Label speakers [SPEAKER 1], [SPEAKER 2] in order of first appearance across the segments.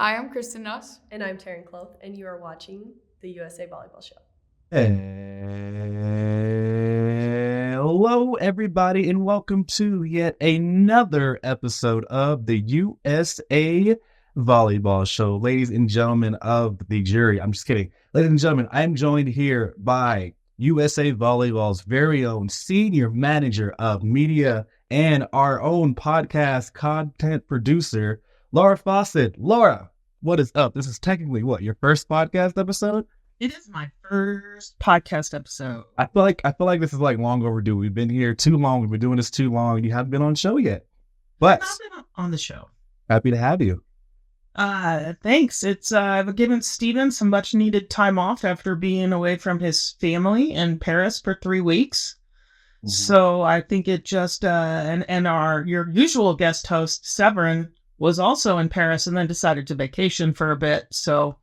[SPEAKER 1] Hi, I'm Kristen Nuss.
[SPEAKER 2] And I'm Taryn Cloth, and you are watching the USA Volleyball Show.
[SPEAKER 3] Hello, everybody, and welcome to yet another episode of the USA Volleyball Show. Ladies and gentlemen of the jury, I'm just kidding. Ladies and gentlemen, I'm joined here by USA Volleyball's very own senior manager of media and our own podcast content producer, Laura Fawcett. Laura, what is up? This is technically your first podcast episode?
[SPEAKER 4] It is my first podcast episode.
[SPEAKER 3] I feel like this is like long overdue. We've been here too long. We've been doing this too long. You haven't been on the show yet. But
[SPEAKER 4] I've been on the show.
[SPEAKER 3] Happy to have you.
[SPEAKER 4] Thanks. It's I've given Steven some much needed time off after being away from his family in Paris for 3 weeks. Mm-hmm. So I think it just and your usual guest host, Severin, was also in Paris and then decided to vacation for a bit. So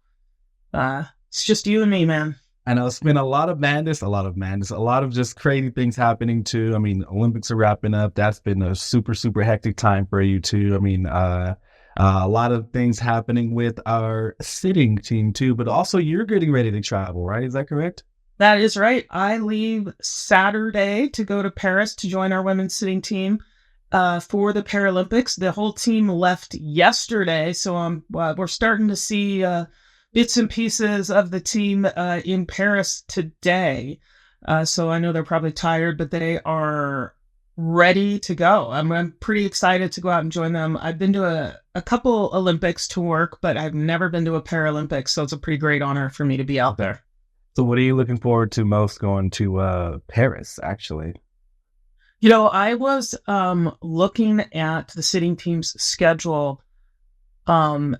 [SPEAKER 4] it's just you and me, man.
[SPEAKER 3] I know it's been a lot of madness, a lot of just crazy things happening too. I mean, Olympics are wrapping up. That's been a super, super hectic time for you too. I mean, a lot of things happening with our sitting team too, but also you're getting ready to travel, right? Is that correct?
[SPEAKER 4] That is right. I leave Saturday to go to Paris to join our women's sitting team for the Paralympics. The whole team left yesterday, so we're starting to see bits and pieces of the team in Paris today. So I know they're probably tired, but they are ready to go. I'm pretty excited to go out and join them. I've been to a couple Olympics to work, but I've never been to a Paralympics, so it's a pretty great honor for me to be out there.
[SPEAKER 3] So what are you looking forward to most going to Paris, actually?
[SPEAKER 4] You know, I was looking at the sitting team's schedule, and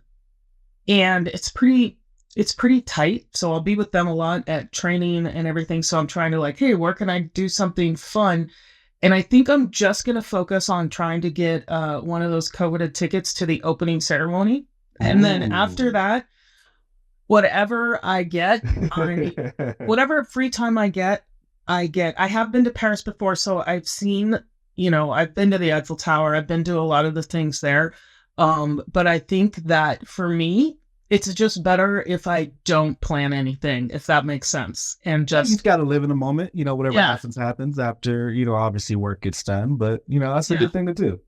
[SPEAKER 4] it's pretty tight. So I'll be with them a lot at training and everything. So I'm trying to hey, where can I do something fun? And I think I'm just going to focus on trying to get one of those coveted tickets to the opening ceremony. And then after that, whatever I get, whatever free time I get. I have been to Paris before, so I've seen, I've been to the Eiffel Tower. I've been to a lot of the things there. But I think that for me, it's just better if I don't plan anything, if that makes sense. And just
[SPEAKER 3] you've got to live in the moment, whatever happens after, obviously work gets done, but that's a good thing to do.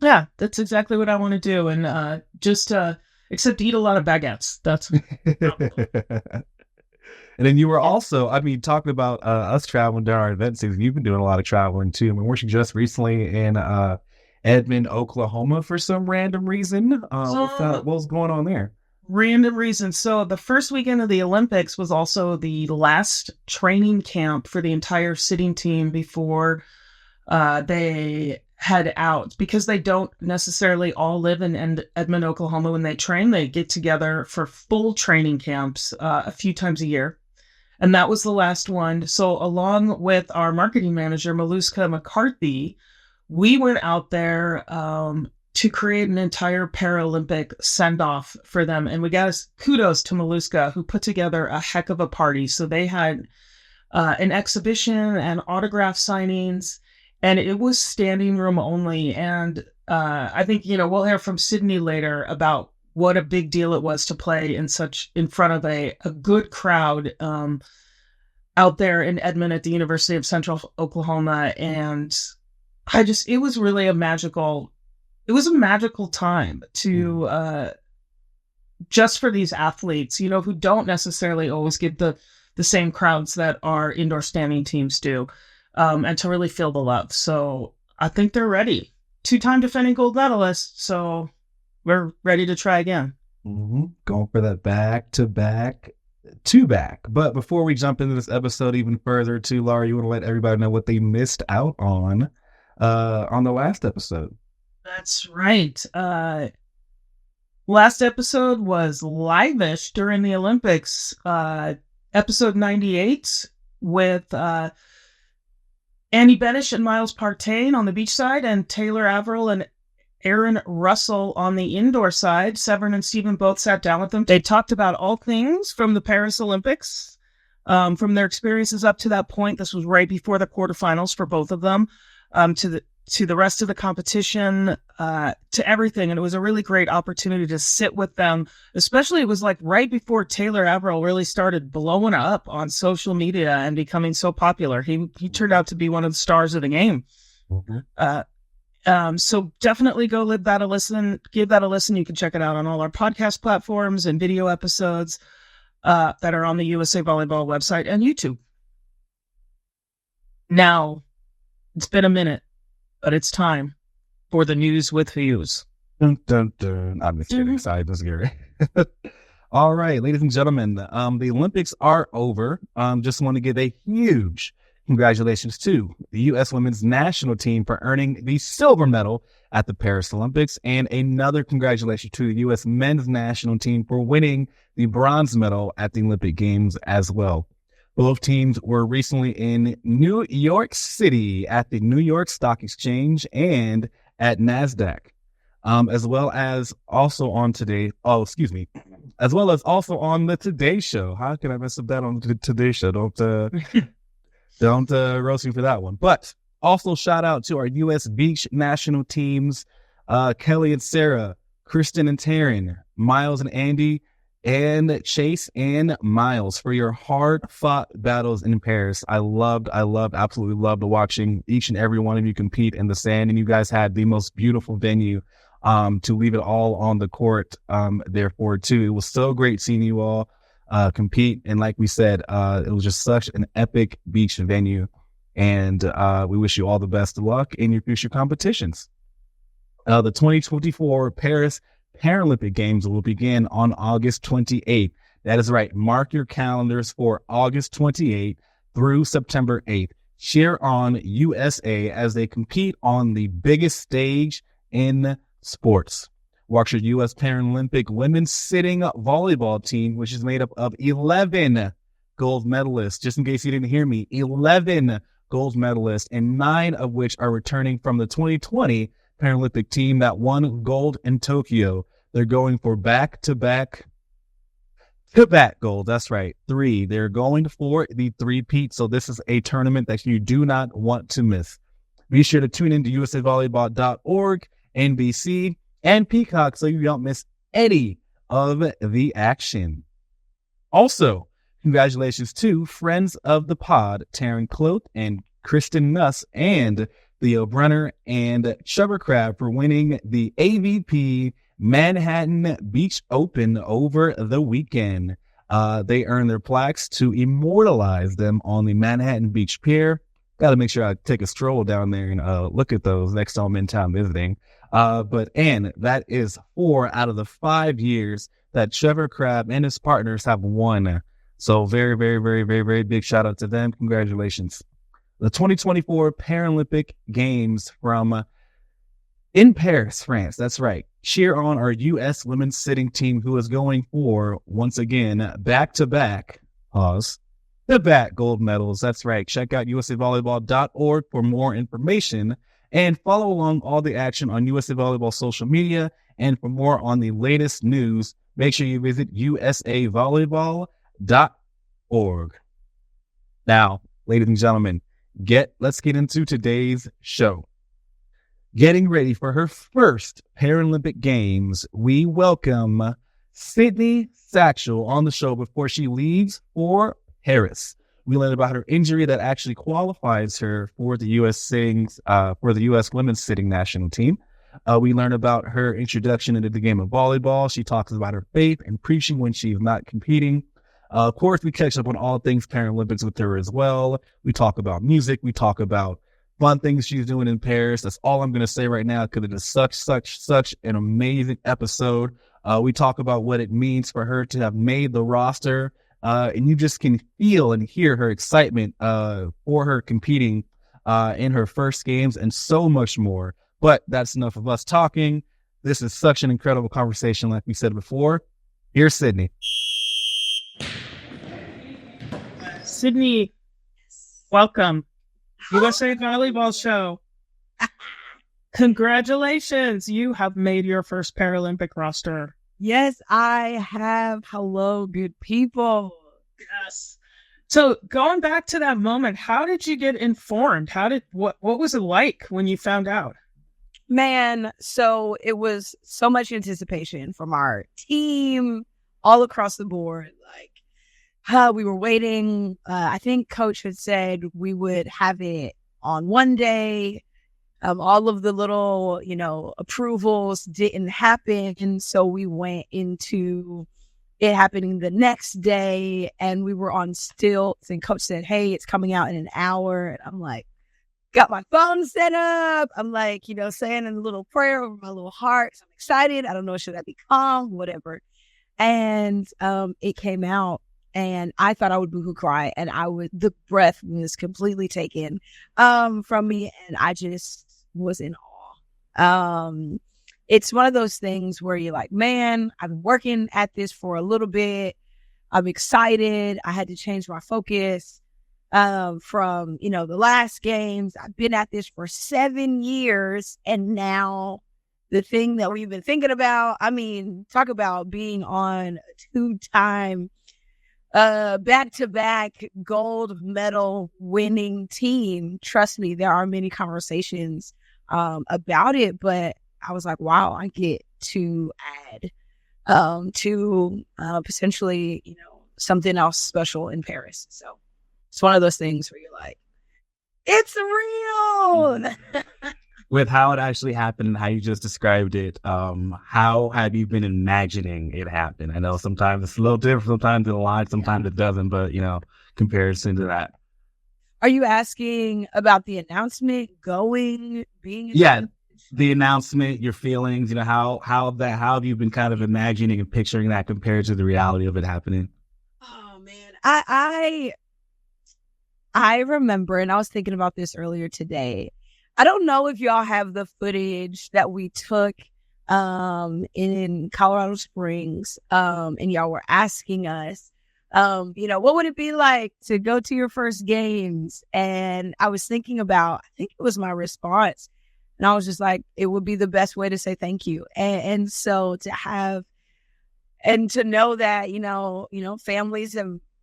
[SPEAKER 4] Yeah, that's exactly what I want to do. And except eat a lot of baguettes. That's
[SPEAKER 3] And then you were also, talking about us traveling during our event season. You've been doing a lot of traveling too. Weren't you just recently in Edmond, Oklahoma for some random reason? What was going on there?
[SPEAKER 4] Random reason. So the first weekend of the Olympics was also the last training camp for the entire sitting team before they head out, because they don't necessarily all live in Edmond, Oklahoma. When they train, they get together for full training camps a few times a year. And that was the last one. So along with our marketing manager, Maluska McCarthy, we went out there to create an entire Paralympic send-off for them. And we got kudos to Maluska, who put together a heck of a party. So they had an exhibition and autograph signings, and it was standing room only. And I think, we'll hear from Sydney later about what a big deal it was to play in front of a good crowd out there in Edmond at the University of Central Oklahoma. And it was really a magical time to just for these athletes, who don't necessarily always get the same crowds that our indoor standing teams do, and to really feel the love. So I think they're ready. 2-time defending gold medalists. So we're ready to try again.
[SPEAKER 3] Mm-hmm. Going for that back. But before we jump into this episode even further, too, Laura, you want to let everybody know what they missed out on the last episode.
[SPEAKER 4] That's right. Last episode was live-ish during the Olympics. Episode 98 with Annie Benish and Miles Partain on the beach side, and Taylor Averill and Aaron Russell on the indoor side. Severin and Stephen both sat down with them. They talked about all things from the Paris Olympics, from their experiences up to that point. This was right before the quarterfinals for both of them, to to the rest of the competition, to everything. And it was a really great opportunity to sit with them. Especially it was like right before Taylor Averill really started blowing up on social media and becoming so popular. He turned out to be one of the stars of the game. So definitely go give that a listen. You can check it out on all our podcast platforms and video episodes that are on the USA Volleyball website and YouTube. Now, it's been a minute, but it's time for the news with views.
[SPEAKER 3] Dun, dun, dun. I'm just kidding. Sorry, that's scary. All right, ladies and gentlemen, the Olympics are over. Just want to give a huge congratulations to the U.S. women's national team for earning the silver medal at the Paris Olympics, and another congratulations to the U.S. men's national team for winning the bronze medal at the Olympic Games as well. Both teams were recently in New York City at the New York Stock Exchange and at NASDAQ, as well as also on the Today Show. How can I mess up that on the Today Show? Don't roast me for that one. But also shout out to our U.S. beach national teams, Kelly and Sarah, Kristen and Taryn, Miles and Andy, and Chase and Miles for your hard-fought battles in Paris. I absolutely loved watching each and every one of you compete in the sand, and you guys had the most beautiful venue to leave it all on the court, therefore, too. It was so great seeing you all compete, and like we said, it was just such an epic beach venue, and we wish you all the best of luck in your future competitions. The 2024 Paris Paralympic Games will begin on August 28th. That is right. Mark your calendars for August 28th through September 8th. Cheer on USA as they compete on the biggest stage in sports. Watch your U.S. Paralympic women's sitting volleyball team, which is made up of 11 gold medalists. Just in case you didn't hear me, 11 gold medalists, and 9 of which are returning from the 2020 Paralympic team that won gold in Tokyo. They're going for back-to-back gold. That's right. 3. They're going for the three-peat. So this is a tournament that you do not want to miss. Be sure to tune into usavolleyball.org, NBC, and Peacock so you don't miss any of the action. Also, congratulations to friends of the pod, Taryn Cloth and Kristen Nuss, and Theo Brenner and Trevor Crabb for winning the AVP Manhattan Beach Open over the weekend. They earned their plaques to immortalize them on the Manhattan Beach Pier. Got to make sure I take a stroll down there and look at those next time I'm in town visiting. And that is 4 out of the 5 years that Trevor Crabb and his partners have won. So very, very, very, very, very big shout out to them. Congratulations. The 2024 Paralympic Games in Paris, France. That's right. Cheer on our U.S. women's sitting team, who is going for, once again, back-to-back gold medals. That's right. Check out usavolleyball.org for more information and follow along all the action on USA Volleyball social media. And for more on the latest news, make sure you visit usavolleyball.org. Now, ladies and gentlemen, let's get into today's show. Getting ready for her first Paralympic Games, we welcome Sydney Satchell on the show before she leaves for Paris. We learned about her injury that actually qualifies her for the U.S. women's sitting national team. We learned about her introduction into the game of volleyball. She talks about her faith and preaching when she's not competing. Of course, we catch up on all things Paralympics with her as well. We talk about music. We talk about fun things she's doing in Paris. That's all I'm going to say right now because it is such an amazing episode. We talk about what it means for her to have made the roster. And you just can feel and hear her excitement for her competing in her first games and so much more. But that's enough of us talking. This is such an incredible conversation, like we said before. Here's Sydney.
[SPEAKER 4] Sydney, welcome. USA Volleyball Show. Congratulations. You have made your first Paralympic roster.
[SPEAKER 1] Yes, I have. Hello, good people.
[SPEAKER 4] Yes. So going back to that moment, how did you get informed? What was it like when you found out?
[SPEAKER 1] Man, so it was so much anticipation from our team all across the board. Like, we were waiting. I think coach had said we would have it on one day. All of the little, approvals didn't happen. So we went into it happening the next day and we were on stilts and coach said, hey, it's coming out in an hour. And I'm like, got my phone set up. I'm like, saying a little prayer over my little heart. So I'm excited. I don't know, should I be calm? Whatever. And it came out and I thought I would boohoo cry and the breath was completely taken from me. And I just was in awe. It's one of those things where you're like, man, I've been working at this for a little bit. I'm excited. I had to change my focus from, the last games. I've been at this for 7 years. And now the thing that we've been thinking about, talk about being on a 2-time back-to-back gold medal winning team. Trust me, there are many conversations about it, but I was like, wow, I get to add to potentially, something else special in Paris. So it's one of those things where you're like, it's real.
[SPEAKER 3] With how it actually happened and how you just described it, how have you been imagining it happen? I know sometimes it's a little different, sometimes it aligns, sometimes it doesn't, but, comparison to that.
[SPEAKER 1] Are you asking about the announcement being?
[SPEAKER 3] Yeah, the announcement, your feelings, how have you been kind of imagining and picturing that compared to the reality of it happening?
[SPEAKER 1] Oh man, I remember, and I was thinking about this earlier today. I don't know if y'all have the footage that we took in Colorado Springs, and y'all were asking us, what would it be like to go to your first games? And I was thinking about, I think it was my response. And I was just like, it would be the best way to say thank you. And so to have, and to know that,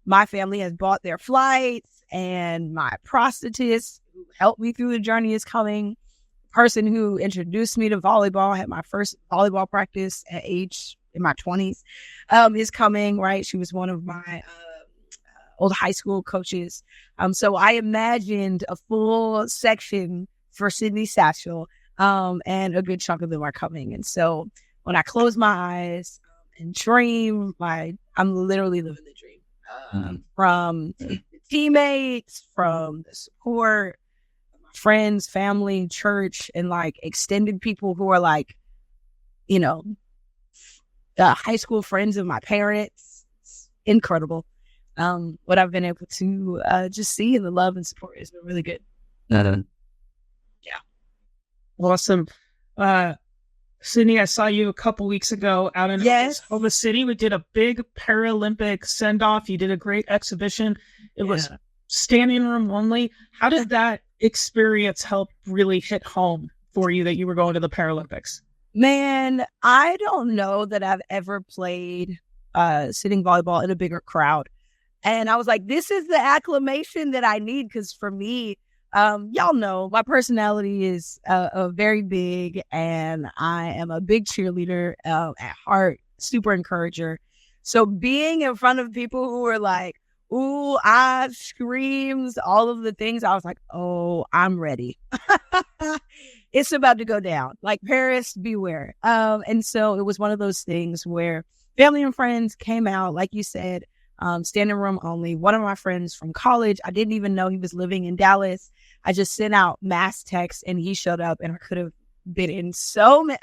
[SPEAKER 1] my family has bought their flights and my prosthetist who helped me through the journey is coming. The person who introduced me to volleyball, I had my first volleyball practice in my 20s, is coming, right? She was one of my old high school coaches. So I imagined a full section for Sydney Satchell, and a good chunk of them are coming. And so when I close my eyes and dream, I'm literally living the dream. From the teammates, from the support, friends, family, church, and extended people who are high school friends of my parents. It's incredible. What I've been able to just see, and the love and support has been really good. Yeah.
[SPEAKER 4] Awesome. Sydney, I saw you a couple weeks ago out in Oklahoma City. We did a big Paralympic send-off. You did a great exhibition. It was standing room only. How did that experience help really hit home for you that you were going to the Paralympics?
[SPEAKER 1] Man, I don't know that I've ever played sitting volleyball in a bigger crowd. And I was like, this is the acclamation that I need, because for me, y'all know my personality is very big, and I am a big cheerleader at heart, super encourager. So being in front of people who were like, ooh, ah, screams, all of the things, I was like, oh, I'm ready. It's about to go down. Like, Paris, beware. And so it was one of those things where family and friends came out, like you said, standing room only. One of my friends from college, I didn't even know he was living in Dallas. I just sent out mass texts and he showed up, and I could have been in so many.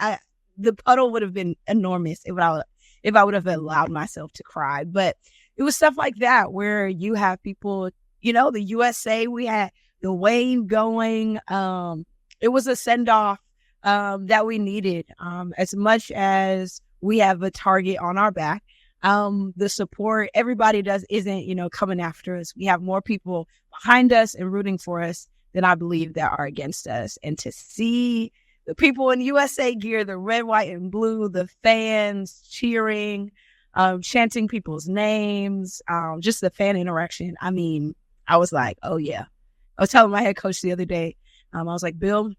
[SPEAKER 1] The puddle would have been enormous if I would have allowed myself to cry. But it was stuff like that where you have people, the USA, we had the wave going. It was a send-off that we needed. As much as we have a target on our back, the support everybody does isn't, coming after us. We have more people behind us and rooting for us than I believe that are against us. And to see the people in USA gear, the red, white, and blue, the fans cheering, chanting people's names, just the fan interaction. I mean, I was like, oh yeah. I was telling my head coach the other day, I was like, Bill,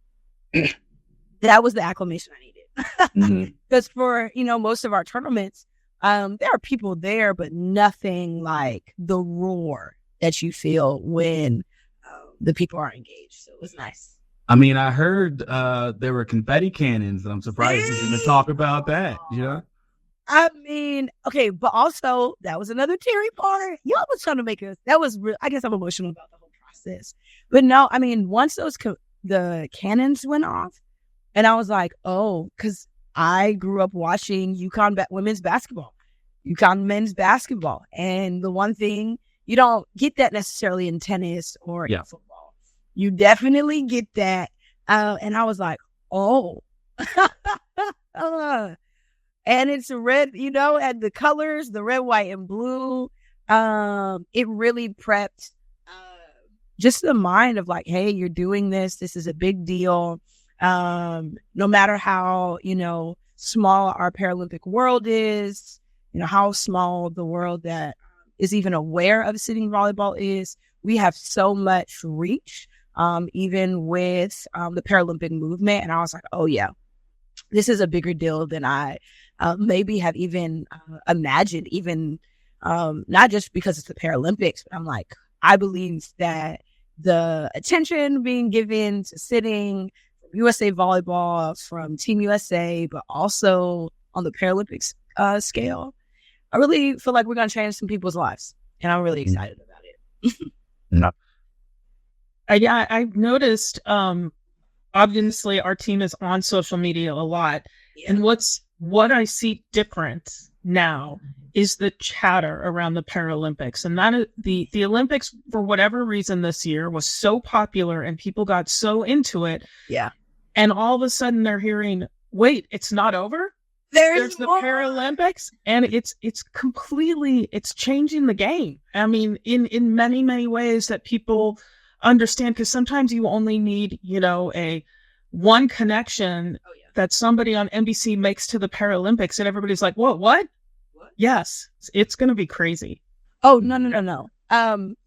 [SPEAKER 1] that was the acclimation I needed. Because for, most of our tournaments, there are people there, but nothing like the roar that you feel when the people are engaged. So it was nice.
[SPEAKER 3] I mean, I heard there were confetti cannons, and I'm surprised you didn't talk about that,
[SPEAKER 1] I mean, okay, but also that was another teary part. Y'all was trying to make us. That was real. I guess I'm emotional about the whole process. But no, I mean, once the cannons went off, and I was like, oh, because I grew up watching UConn women's basketball, UConn men's basketball, and the one thing you don't get that necessarily in tennis or in football. You definitely get that, and I was like, oh. And it's red, and the colors, the red, white, and blue. It really prepped just the mind of like, hey, you're doing this. This is a big deal. No matter how, small our Paralympic world is, how small the world that is even aware of sitting volleyball is, we have so much reach, even with the Paralympic movement. And I was like, oh, yeah, this is a bigger deal than I maybe have even imagined, even not just because it's the Paralympics, but I'm like, I believe that the attention being given to sitting, USA Volleyball, from Team USA, but also on the Paralympics scale, I really feel like we're going to change some people's lives. And I'm really excited about it.
[SPEAKER 4] Yeah, I've noticed, obviously, our team is on social media a lot. Yeah. And what I see different now is the chatter around the Paralympics. And that the Olympics, for whatever reason this year, was so popular and people got so into it.
[SPEAKER 1] Yeah.
[SPEAKER 4] And all of a sudden they're hearing, wait, it's not over? There's the Paralympics, and it's completely, it's changing the game. I mean, in many, many ways that people understand, because sometimes you only need, a one connection that somebody on NBC makes to the Paralympics, and everybody's like, what? Yes, it's going to be crazy.
[SPEAKER 1] Oh, no.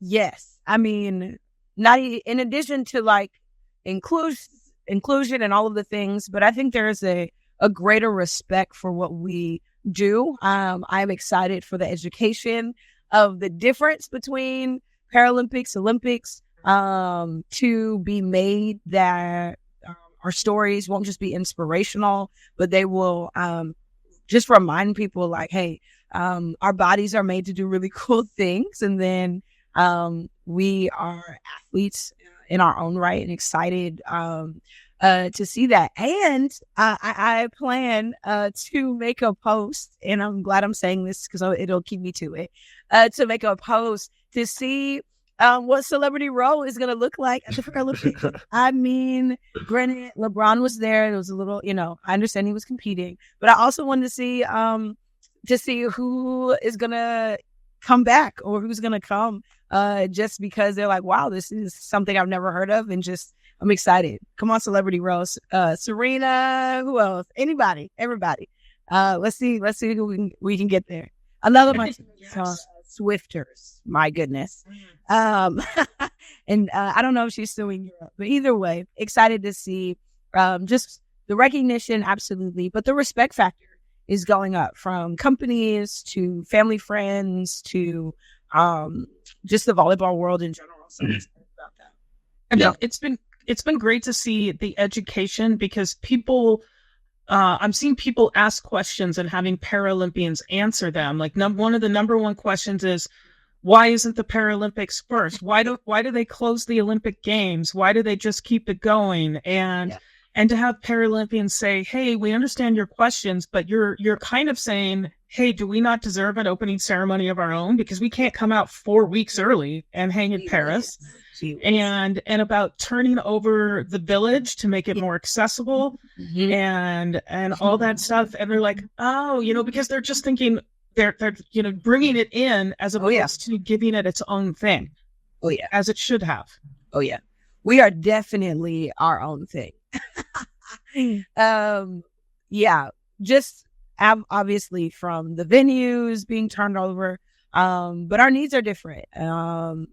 [SPEAKER 1] Yes. I mean, not in addition to like inclusion and all of the things, but I think there is a greater respect for what we do. I'm excited for the education of the difference between Paralympics, Olympics, to be made that our stories won't just be inspirational, but they will just remind people like, hey, our bodies are made to do really cool things. And then we are athletes in our own right, and excited to see that. And I plan to make a post, and I'm glad I'm saying this because it'll keep me to it, to make a post to see what Celebrity Row is going to look like at the Paralympics. I mean, granted, LeBron was there. It was a little, I understand he was competing, but I also wanted to see who is going to come back or who's going to come, just because they're like, wow, this is something I've never heard of. And just, I'm excited. Come on, Celebrity Row. Serena, who else? Anybody, everybody. Let's see who we can get there. I love my Swifters. My goodness. And I don't know if she's still in Europe, but either way, excited to see just the recognition, absolutely. But the respect factor is going up, from companies to family friends to just the volleyball world in general. So I'm excited about that.
[SPEAKER 4] I mean, it's been great to see the education, because people, I'm seeing people ask questions and having Paralympians answer them. Like one of the number one questions is, why isn't the Paralympics first? Why do they close the Olympic Games? Why do they just keep it going? And to have Paralympians say, hey, we understand your questions, but you're kind of saying, hey, do we not deserve an opening ceremony of our own? Because we can't come out 4 weeks early and hang in Paris. And about turning over the village to make it more accessible, and all that stuff. And they're like, oh, because they're just thinking they're bringing it in as opposed to giving it its own thing.
[SPEAKER 1] Oh yeah,
[SPEAKER 4] as it should have.
[SPEAKER 1] Oh yeah, we are definitely our own thing. Yeah, just obviously from the venues being turned over, but our needs are different. And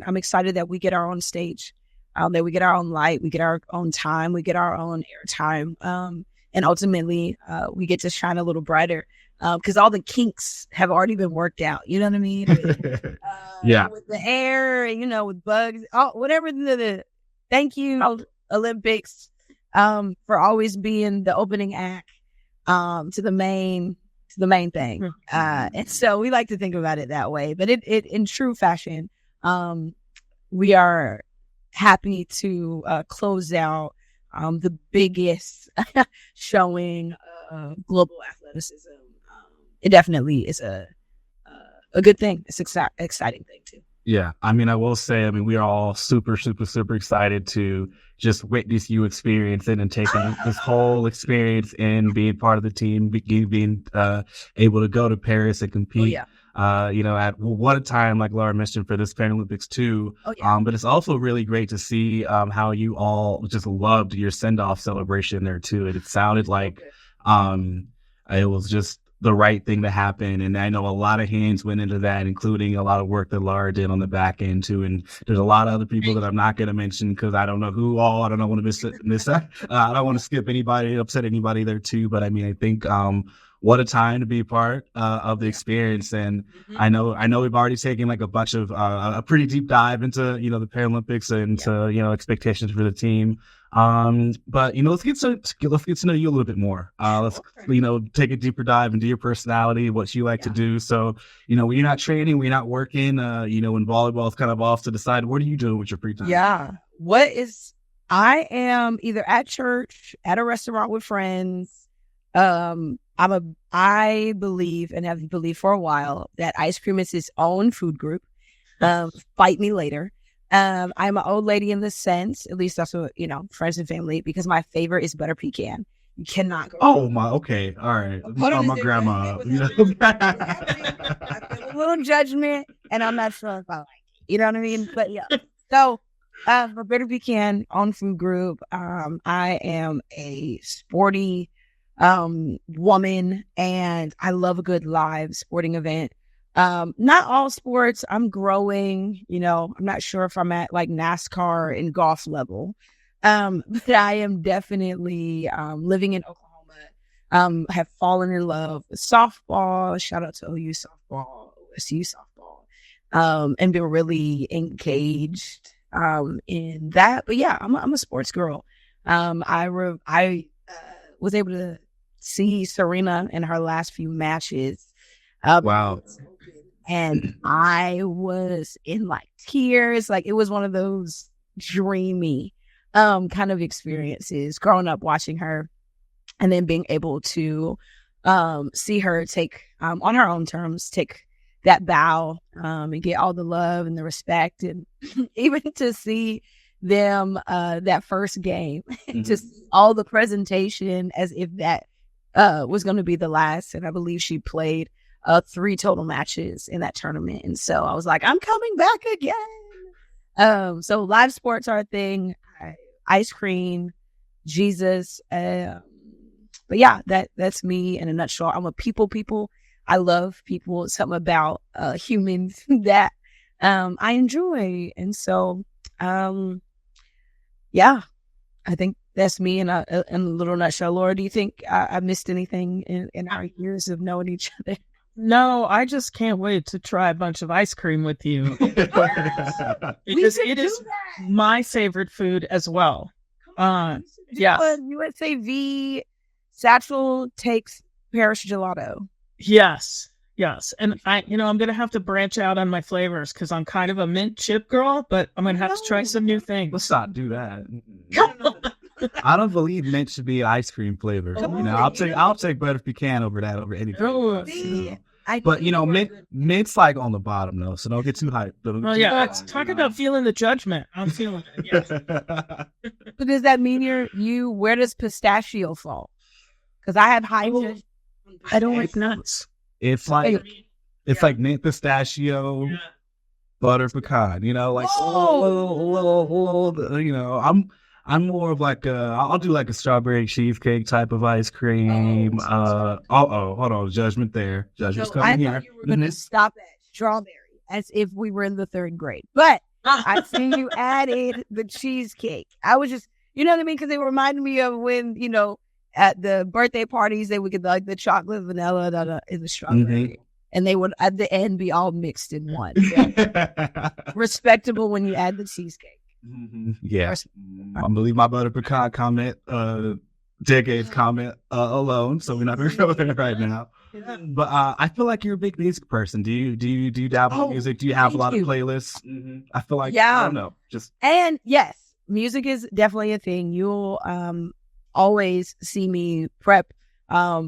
[SPEAKER 1] I'm excited that we get our own stage, that we get our own light, we get our own time, we get our own airtime. And ultimately, we get to shine a little brighter because all the kinks have already been worked out. You know what I mean? With the air, with bugs, whatever. Thank you, Olympics, for always being the opening act to the main thing. And so we like to think about it that way. But it in true fashion, we are happy to close out the biggest showing global athleticism. It definitely is a good thing. It's exciting thing too.
[SPEAKER 3] Yeah, I mean, I will say, we are all super, super, super excited to just witness you experience it and taking this whole experience and being part of the team, being able to go to Paris and compete. At what a time, like Laura mentioned, for this Paralympics too. But it's also really great to see how you all just loved your send-off celebration there too. It sounded like it was just the right thing to happen. And I know a lot of hands went into that, including a lot of work that Laura did on the back end too. And there's a lot of other people that I'm not going to mention because I don't know who all. I don't want to miss I don't want to skip anybody, upset anybody there too. But I think what a time to be a part of the experience. And I know we've already taken like a bunch of a pretty deep dive into the Paralympics and to expectations for the team. But let's get to know you a little bit more. Let's take a deeper dive into your personality, what you like to do. So when you're not training, when you're not working, when volleyball is kind of off to the side, what are you doing with your free time?
[SPEAKER 1] I am either at church, at a restaurant with friends. I believe and have believed for a while that ice cream is its own food group. Fight me later. I'm an old lady in the sense, at least that's what, friends and family, because my favorite is butter pecan. You cannot go.
[SPEAKER 3] Oh my, okay. All right. My grandma.
[SPEAKER 1] I feel a little judgment and I'm not sure if I like it. You know what I mean? But yeah. So, for butter pecan on food group, I am a sporty woman and I love a good live sporting event. Not all sports. I'm growing, I'm not sure if I'm at like NASCAR and golf level. But I am definitely living in Oklahoma. Have fallen in love with softball. Shout out to OU softball, OSU softball. And been really engaged in that. But yeah, I'm a sports girl. I was able to see Serena in her last few matches.
[SPEAKER 3] Wow.
[SPEAKER 1] And I was in like tears. Like it was one of those dreamy kind of experiences growing up watching her and then being able to see her take on her own terms, take that bow and get all the love and the respect, and even to see them that first game, just all the presentation as if that was going to be the last. And I believe she played 3 total matches in that tournament. And so I was like, I'm coming back again. So live sports are a thing. Ice cream, Jesus. But yeah, that's me in a nutshell. I'm a people. I love people. It's something about humans that I enjoy. And so, yeah, I think that's me in a little nutshell. Laura, do you think I missed anything in our years of knowing each other?
[SPEAKER 4] No, I just can't wait to try a bunch of ice cream with you. Because it is my favorite food as well. Yeah.
[SPEAKER 1] USAV Satchell takes Paris gelato.
[SPEAKER 4] Yes. And I'm going to have to branch out on my flavors because I'm kind of a mint chip girl, but I'm going to have to try some new things.
[SPEAKER 3] Let's not do that. I don't believe mint should be ice cream flavor. I'll take butter pecan over anything. But mint's like on the bottom though, so don't get too hyped.
[SPEAKER 4] Let's talk about feeling the judgment. I'm feeling it. Yes.
[SPEAKER 1] So does that mean where does pistachio fall? Because I have high.
[SPEAKER 4] I don't like nuts.
[SPEAKER 3] It's like mint pistachio, butter pecan. I'm more of like I'll do like a strawberry cheesecake type of ice cream. Hold on, judgment there. Judgment's
[SPEAKER 1] So I
[SPEAKER 3] coming
[SPEAKER 1] thought
[SPEAKER 3] here.
[SPEAKER 1] you were going to stop at strawberry as if we were in the third grade. But I see you added the cheesecake. I was just, you know what I mean? Because it reminded me of when, at the birthday parties, they would get like the chocolate, vanilla, and the strawberry. And they would, at the end, be all mixed in one. Yeah. Respectable when you add the cheesecake.
[SPEAKER 3] Yeah. I'm going to leave my butter pecan comment, decades comment alone. So we're not going to show it right now. Yeah. But I feel like you're a big music person. Do you dabble in music? Do you have a lot of playlists? I feel like, I don't know.
[SPEAKER 1] And yes, music is definitely a thing. You'll always see me prep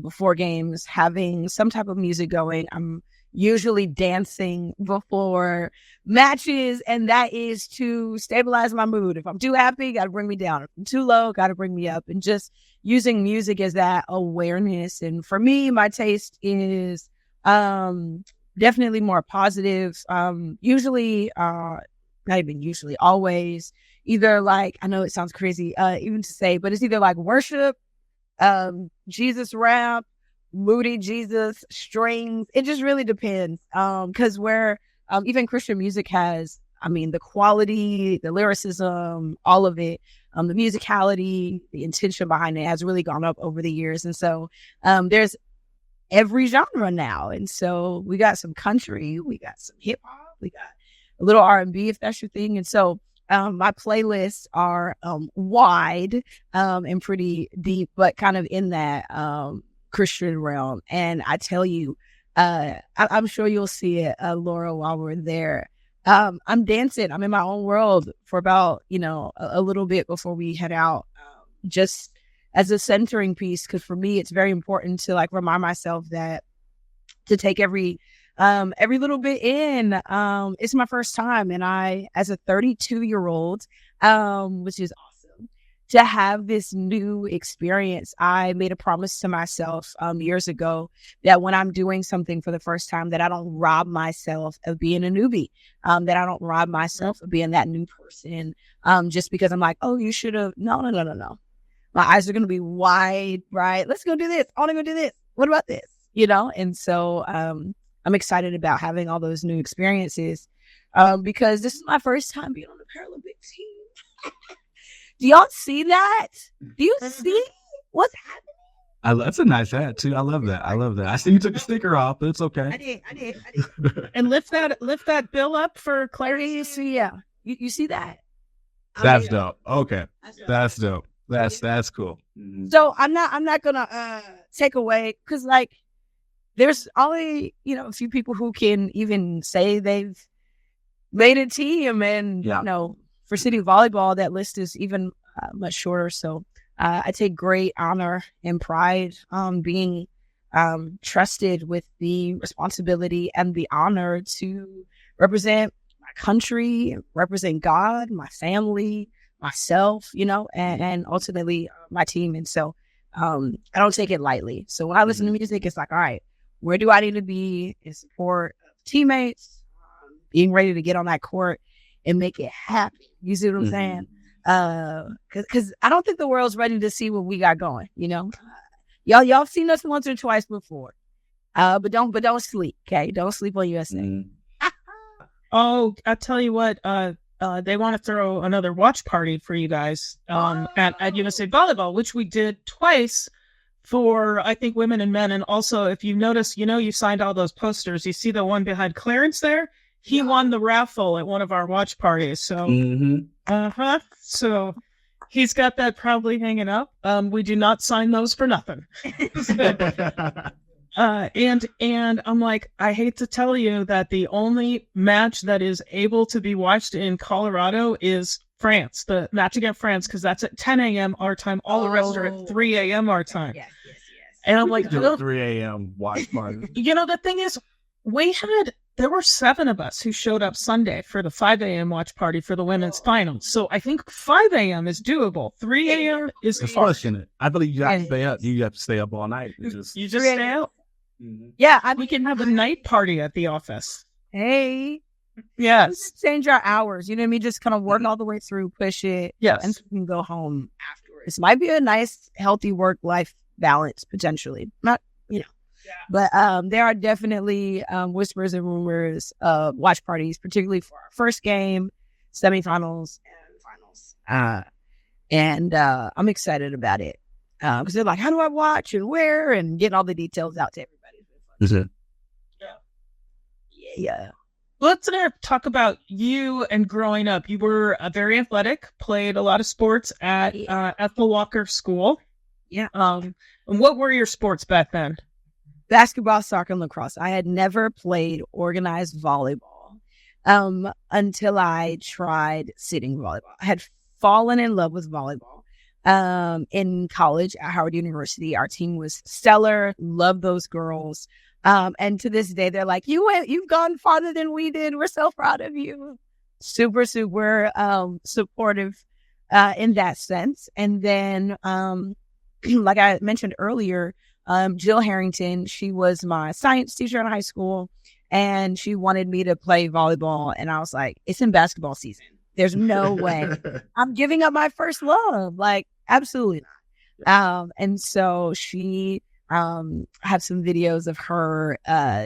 [SPEAKER 1] before games, having some type of music going. I'm usually dancing before matches, and that is to stabilize my mood. If I'm too happy, got to bring me down. If I'm too low, got to bring me up, and just using music as that awareness. And for me, my taste is definitely more positive. Usually, not even usually, always either like, I know it sounds crazy even to say, but it's either like worship, Jesus rap, moody Jesus, strings. It just really depends. Because where even Christian music has, the quality, the lyricism, all of it, the musicality, the intention behind it has really gone up over the years. And so there's every genre now. And so we got some country, we got some hip hop, we got a little R&B if that's your thing. And so my playlists are wide and pretty deep, but kind of in that Christian realm. And I tell you, I'm sure you'll see it, Laura, while we're there. I'm dancing. I'm in my own world for about, a little bit before we head out, just as a centering piece. Because for me, it's very important to like remind myself that to take every little bit in. It's my first time, and I, as a 32-year-old, which is awesome, to have this new experience. I made a promise to myself years ago that when I'm doing something for the first time, that I don't rob myself of being a newbie, that I don't rob myself of being that new person, just because I'm like, oh, you should have. No. My eyes are going to be wide, right? Let's go do this. I want to go do this. What about this? And so I'm excited about having all those new experiences because this is my first time being on the Paralympic team. Do y'all see that? Do you see what's happening?
[SPEAKER 3] That's a nice hat too. I love that. I see you took the sticker off, but it's okay.
[SPEAKER 1] I did.
[SPEAKER 4] And lift that bill up for clarity.
[SPEAKER 1] Yeah. You see that?
[SPEAKER 3] That's dope. Okay. That's dope. That's cool.
[SPEAKER 1] So I'm not gonna take away, because like there's only a few people who can even say they've made a team, and for City Volleyball that list is even much shorter. So I take great honor and pride being trusted with the responsibility and the honor to represent my country, represent God, my family, myself, and ultimately my team. And so I don't take it lightly. So when I listen to music, it's like, all right, where do I need to be in support of teammates, being ready to get on that court and make it happen. You see what I'm saying? Because I don't think the world's ready to see what we got going. Y'all seen us once or twice before, but don't sleep. Okay, don't sleep on USA.
[SPEAKER 4] Oh, I'll tell you what. They want to throw another watch party for you guys at USA Volleyball, which we did twice for, I think, women and men. And also, if you notice, you signed all those posters. You see the one behind Clarence there? He won the raffle at one of our watch parties. So, So he's got that probably hanging up. We do not sign those for nothing. And I'm like, I hate to tell you that the only match that is able to be watched in Colorado is France, the match against France, because that's at 10 a.m. our time. All the rest are at 3 a.m. our time. Yes. And I'm like,
[SPEAKER 3] 3 a.m. watch party.
[SPEAKER 4] The thing is, there were 7 of us who showed up Sunday for the 5 a.m. watch party for the women's finals. So I think 5 a.m. is doable. 3 a.m. is
[SPEAKER 3] pushing it. I believe you have to stay up. You have to stay up all night.
[SPEAKER 4] You just stay up.
[SPEAKER 1] Yeah,
[SPEAKER 4] we can have a night party at the office.
[SPEAKER 1] Hey,
[SPEAKER 4] Yes.
[SPEAKER 1] Change our hours. You know what I mean? Just kind of work all the way through, push it,
[SPEAKER 4] Yes.
[SPEAKER 1] and we can go home afterwards. Might be a nice, healthy work-life balance potentially. Not, you know.
[SPEAKER 4] Yeah.
[SPEAKER 1] But there are definitely whispers and rumors of watch parties, particularly for our first game, semifinals, and finals. And I'm excited about it because they're like, how do I watch and where? And getting all the details out to everybody.
[SPEAKER 3] Is it?
[SPEAKER 1] Yeah.
[SPEAKER 4] Let's talk about you and growing up. You were very athletic, played a lot of sports at the Walker School.
[SPEAKER 1] Yeah.
[SPEAKER 4] And what were your sports back then?
[SPEAKER 1] Basketball, soccer, and lacrosse. I had never played organized volleyball until I tried sitting volleyball. I had fallen in love with volleyball in college at Howard University. Our team was stellar. Loved those girls. And to this day, they're like, you've gone farther than we did. We're so proud of you. Super, super supportive in that sense. And then, like I mentioned earlier, Jill Harrington, she was my science teacher in high school, and she wanted me to play volleyball. And I was like, it's in basketball season. There's no way I'm giving up my first love. Like, absolutely not. And so she have some videos of her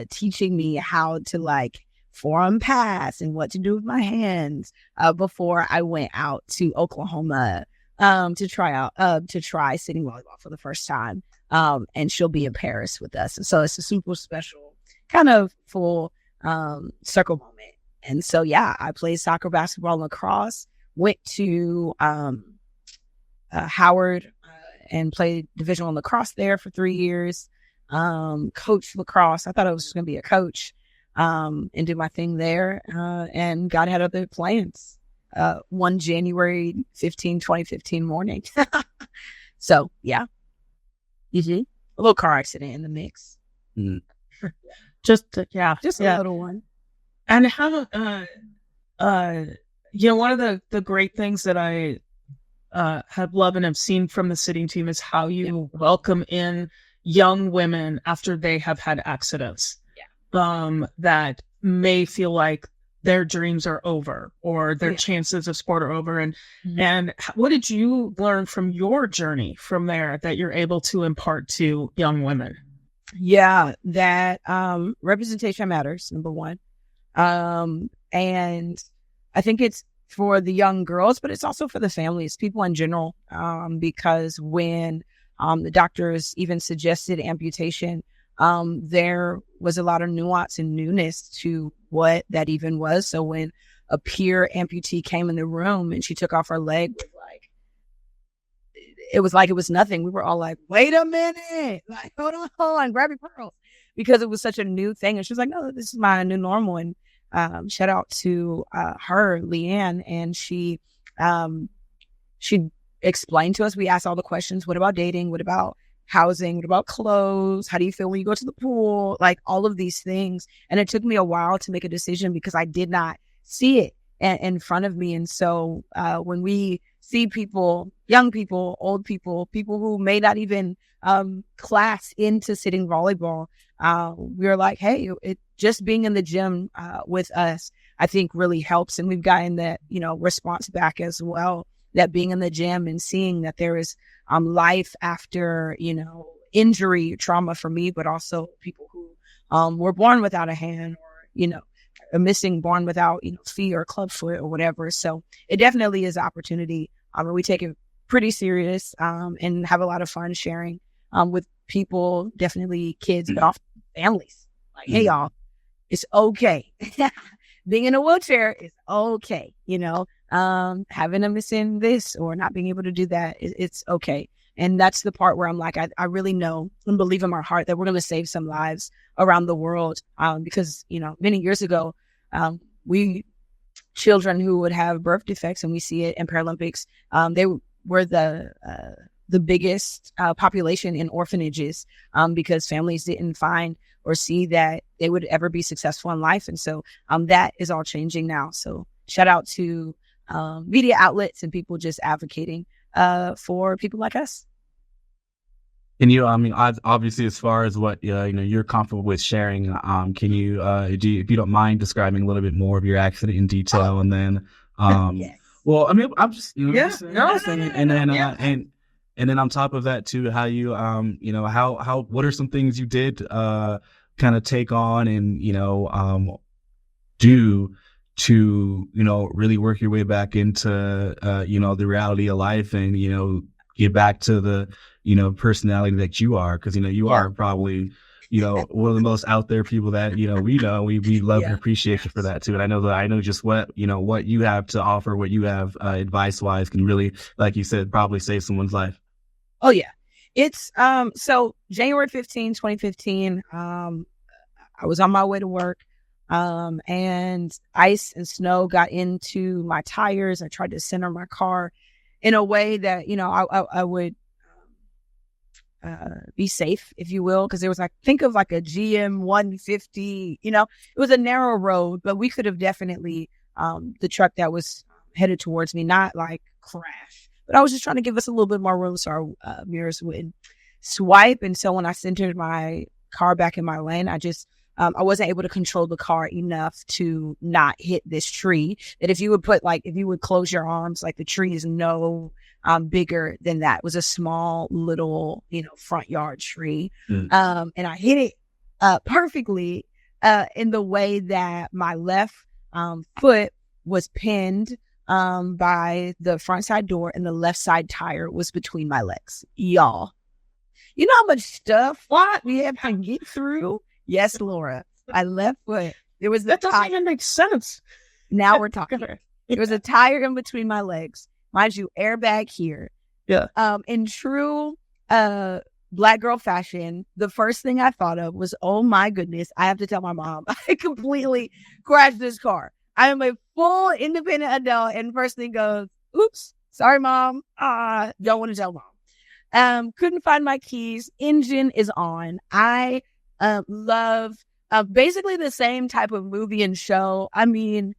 [SPEAKER 1] teaching me how to like forearm pass and what to do with my hands before I went out to Oklahoma to try sitting volleyball for the first time. And she'll be in Paris with us. And so it's a super special kind of full circle moment. And so, yeah, I played soccer, basketball, and lacrosse, went to Howard and played Division I lacrosse there for 3 years. Coached lacrosse. I thought I was just going to be a coach and do my thing there. And God had other plans. One January 2015 morning. So, yeah. Mm-hmm. A little car accident in the mix.
[SPEAKER 3] Mm.
[SPEAKER 1] Just a little one.
[SPEAKER 4] And how, one of the great things that I have loved and have seen from the sitting team is how you welcome in young women after they have had accidents that may feel like their dreams are over or their chances of sport are over. And what did you learn from your journey from there that you're able to impart to young women?
[SPEAKER 1] Yeah, that representation matters, number one. And I think it's for the young girls, but it's also for the families, people in general, because when the doctors even suggested amputation, there was a lot of nuance and newness to what that even was. So when a peer amputee came in the room and she took off her leg, it was like it was nothing. We were all like, wait a minute, like, hold on, grab your pearls, because it was such a new thing. And she was like, no, this is my new normal. And shout out to her, Leanne, and she explained to us. We asked all the questions. What about dating? What about housing? What about clothes? How do you feel when you go to the pool? Like all of these things. And it took me a while to make a decision because I did not see it in front of me. And so when we see people, young people, old people, people who may not even class into sitting volleyball, we're like, hey, just being in the gym with us, I think really helps. And we've gotten that, response back as well, that being in the gym and seeing that there is life after, injury, trauma for me, but also people who were born without a hand or, born without, feet or club foot or whatever. So it definitely is an opportunity. And we take it pretty serious and have a lot of fun sharing with people, definitely kids, but also families. Like, hey, y'all, it's okay. Being in a wheelchair is okay. Having a missing this or not being able to do that, it's okay. And that's the part where I'm like, I really know and believe in my heart that we're going to save some lives around the world. Because, many years ago, children who would have birth defects, and we see it in Paralympics, they were the biggest population in orphanages because families didn't find or see that they would ever be successful in life. And so that is all changing now. So shout out to media outlets and people just advocating for people like us.
[SPEAKER 3] Can you, I mean, obviously, as far as what you're comfortable with sharing, can you, if you don't mind, describing a little bit more of your accident in detail, and then,
[SPEAKER 1] Yes.
[SPEAKER 3] well, I mean, I'm just, and then on top of that too, how you, how what are some things you did, kind of take on and do to really work your way back into the reality of life, and get back to the personality that you are, because you are probably one of the most out there people that we love and appreciate you for that too. And I know just what what you have to offer, what you have advice wise, can really, like you said, probably save someone's life.
[SPEAKER 1] Oh yeah. It's so January 15, 2015, I was on my way to work, and ice and snow got into my tires. I tried to center my car in a way that I would be safe, if you will, because there was think of like a GM 150. It was a narrow road, but we could have definitely the truck that was headed towards me not like crash, but I was just trying to give us a little bit more room so our mirrors wouldn't swipe. And so when I centered my car back in my lane, I wasn't able to control the car enough to not hit this tree. That if you would close your arms, like the tree is no bigger than that. It was a small little, front yard tree. And I hit it perfectly in the way that my left foot was pinned by the front side door, and the left side tire was between my legs. Y'all, you know how much stuff we have to get through? Yes, Laura. My left foot. There was
[SPEAKER 4] that doesn't even make sense.
[SPEAKER 1] Now we're talking. There was a tire in between my legs. Mind you, airbag here.
[SPEAKER 4] Yeah.
[SPEAKER 1] In true Black girl fashion, the first thing I thought of was, oh my goodness, I have to tell my mom. I completely crashed this car. I am a full independent adult, and first thing goes, oops, sorry, mom. Don't want to tell mom. Couldn't find my keys. Engine is on. I love basically the same type of movie and show. I mean,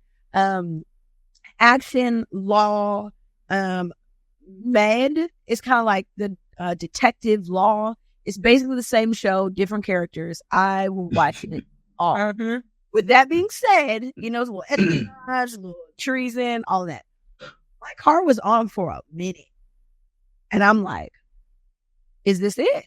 [SPEAKER 1] action, law, med is kind of like the detective law. It's basically the same show, different characters. I will watch it all.
[SPEAKER 4] Mm-hmm.
[SPEAKER 1] With that being said, it's a little espionage, a little treason, all that. My car was on for a minute, and I'm like, is this it?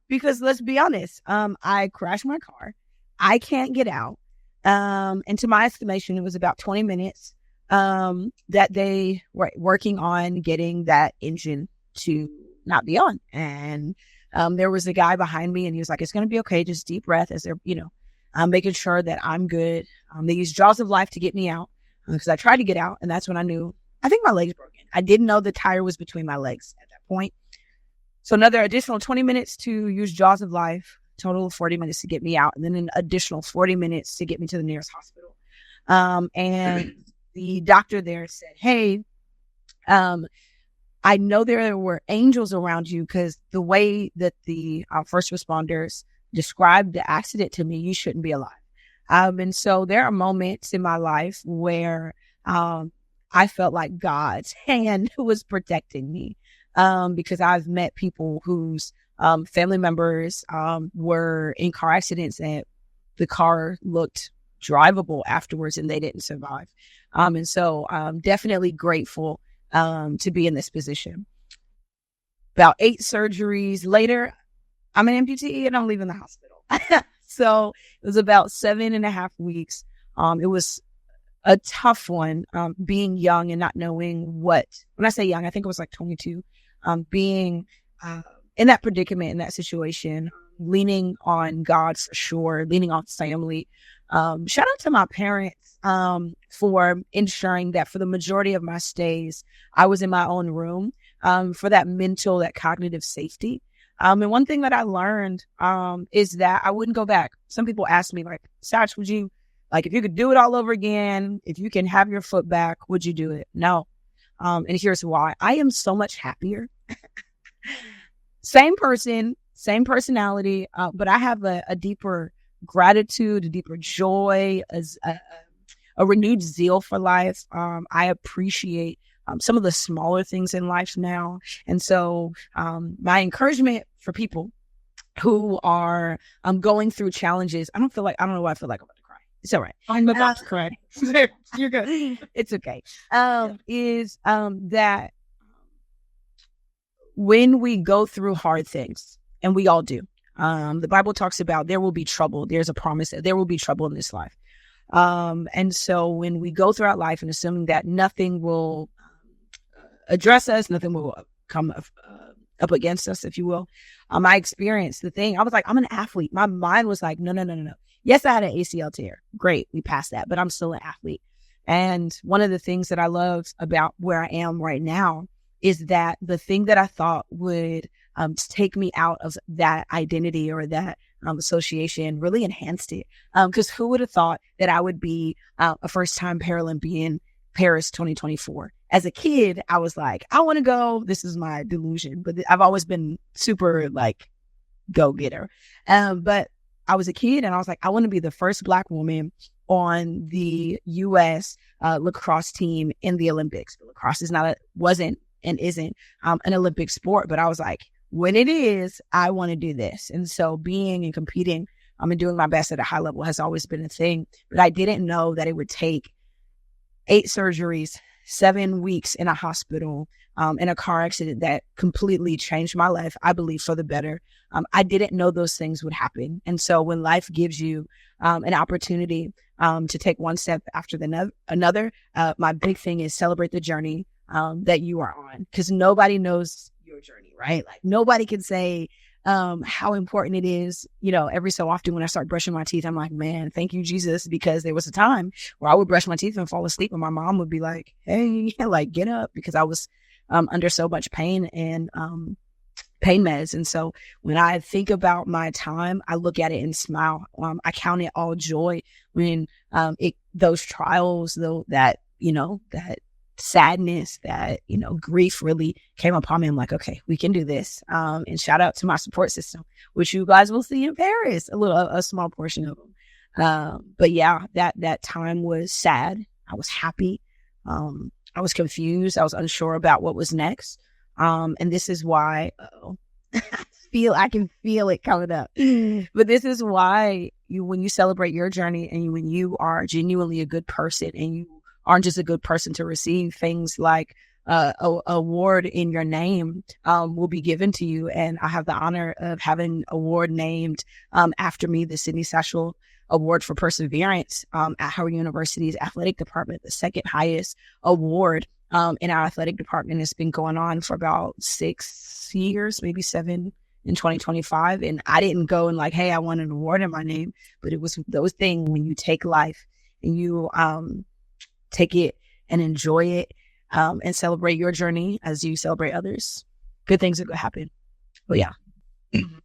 [SPEAKER 1] Because let's be honest. I crashed my car. I can't get out. And to my estimation, it was about 20 minutes that they were working on getting that engine to not be on. And there was a guy behind me, and he was like, it's going to be okay. Just deep breath as they're, making sure that I'm good. They used jaws of life to get me out because I tried to get out. And that's when I knew, I think my leg's broken. I didn't know the tire was between my legs at that point. So another additional 20 minutes to use jaws of life, total of 40 minutes to get me out, and then an additional 40 minutes to get me to the nearest hospital. And the doctor there said, hey, I know there were angels around you, because the way that the first responders described the accident to me, you shouldn't be alive. And so there are moments in my life where I felt like God's hand was protecting me. Because I've met people whose family members were in car accidents and the car looked drivable afterwards and they didn't survive. And so I'm definitely grateful to be in this position. About 8 surgeries later, I'm an amputee and I'm leaving the hospital. So it was about 7.5 weeks. It was a tough one, being young and not knowing when I say young, I think it was like 22. Being in that predicament, in that situation, leaning on God for sure, leaning on family. Shout out to my parents for ensuring that for the majority of my stays, I was in my own room for that mental, that cognitive safety. And one thing that I learned is that I wouldn't go back. Some people ask me, like, Satch, would you, like, if you could do it all over again, if you can have your foot back, would you do it? No. And here's why. I am so much happier. Same person, same personality, but I have a deeper gratitude, a deeper joy, a renewed zeal for life. I appreciate some of the smaller things in life now. And so my encouragement for people who are going through challenges. I don't know why I feel like I'm about to cry. It's all right.
[SPEAKER 4] I'm about to cry. You're good.
[SPEAKER 1] It's okay. Is that when we go through hard things, and we all do, the Bible talks about there will be trouble. There's a promise that there will be trouble in this life. And so when we go throughout life and assuming that nothing will address us, nothing will come up against us, if you will, I experienced the thing. I was like, I'm an athlete. My mind was like, no. Yes, I had an ACL tear. Great. We passed that, but I'm still an athlete. And one of the things that I love about where I am right now is that the thing that I thought would take me out of that identity or that association really enhanced it. Because who would have thought that I would be a first-time Paralympian Paris 2024? As a kid, I was like, I want to go. This is my delusion. But I've always been super like go-getter. But I was a kid and I was like, I want to be the first Black woman on the U.S. Lacrosse team in the Olympics. Lacrosse wasn't and isn't an Olympic sport. But I was like, when it is, I want to do this. And so being and competing and doing my best at a high level has always been a thing. But I didn't know that it would take 8 surgeries, 7 weeks in a hospital, in a car accident that completely changed my life, I believe, for the better. I didn't know those things would happen. And so when life gives you an opportunity to take one step after another, my big thing is celebrate the journey that you are on, because nobody knows your journey, right? Like nobody can say how important it is. You know, every so often when I start brushing my teeth, I'm like, man, thank you, Jesus, because there was a time where I would brush my teeth and fall asleep and my mom would be like, hey, like get up, because I was under so much pain and pain meds. And so when I think about my time, I look at it and smile. I count it all joy when those trials, though, that sadness, that grief really came upon me. I'm like, okay, we can do this. And shout out to my support system, which you guys will see in Paris, a small portion of them. But yeah, that time was sad. I was happy. I was confused. I was unsure about what was next. And this is why I can feel it coming up. But this is why when you celebrate your journey and when you are genuinely a good person and you aren't just a good person to receive things like a award in your name will be given to you. And I have the honor of having an award named after me, the Sydney Satchell Award for Perseverance at Howard University's athletic department, the second highest award in our athletic department. It's been going on for about 6 years, maybe 7 in 2025. And I didn't go and like, hey, I want an award in my name, but it was those things when you take life and you take it and enjoy it and celebrate your journey as you celebrate others, good things are going to happen. But yeah.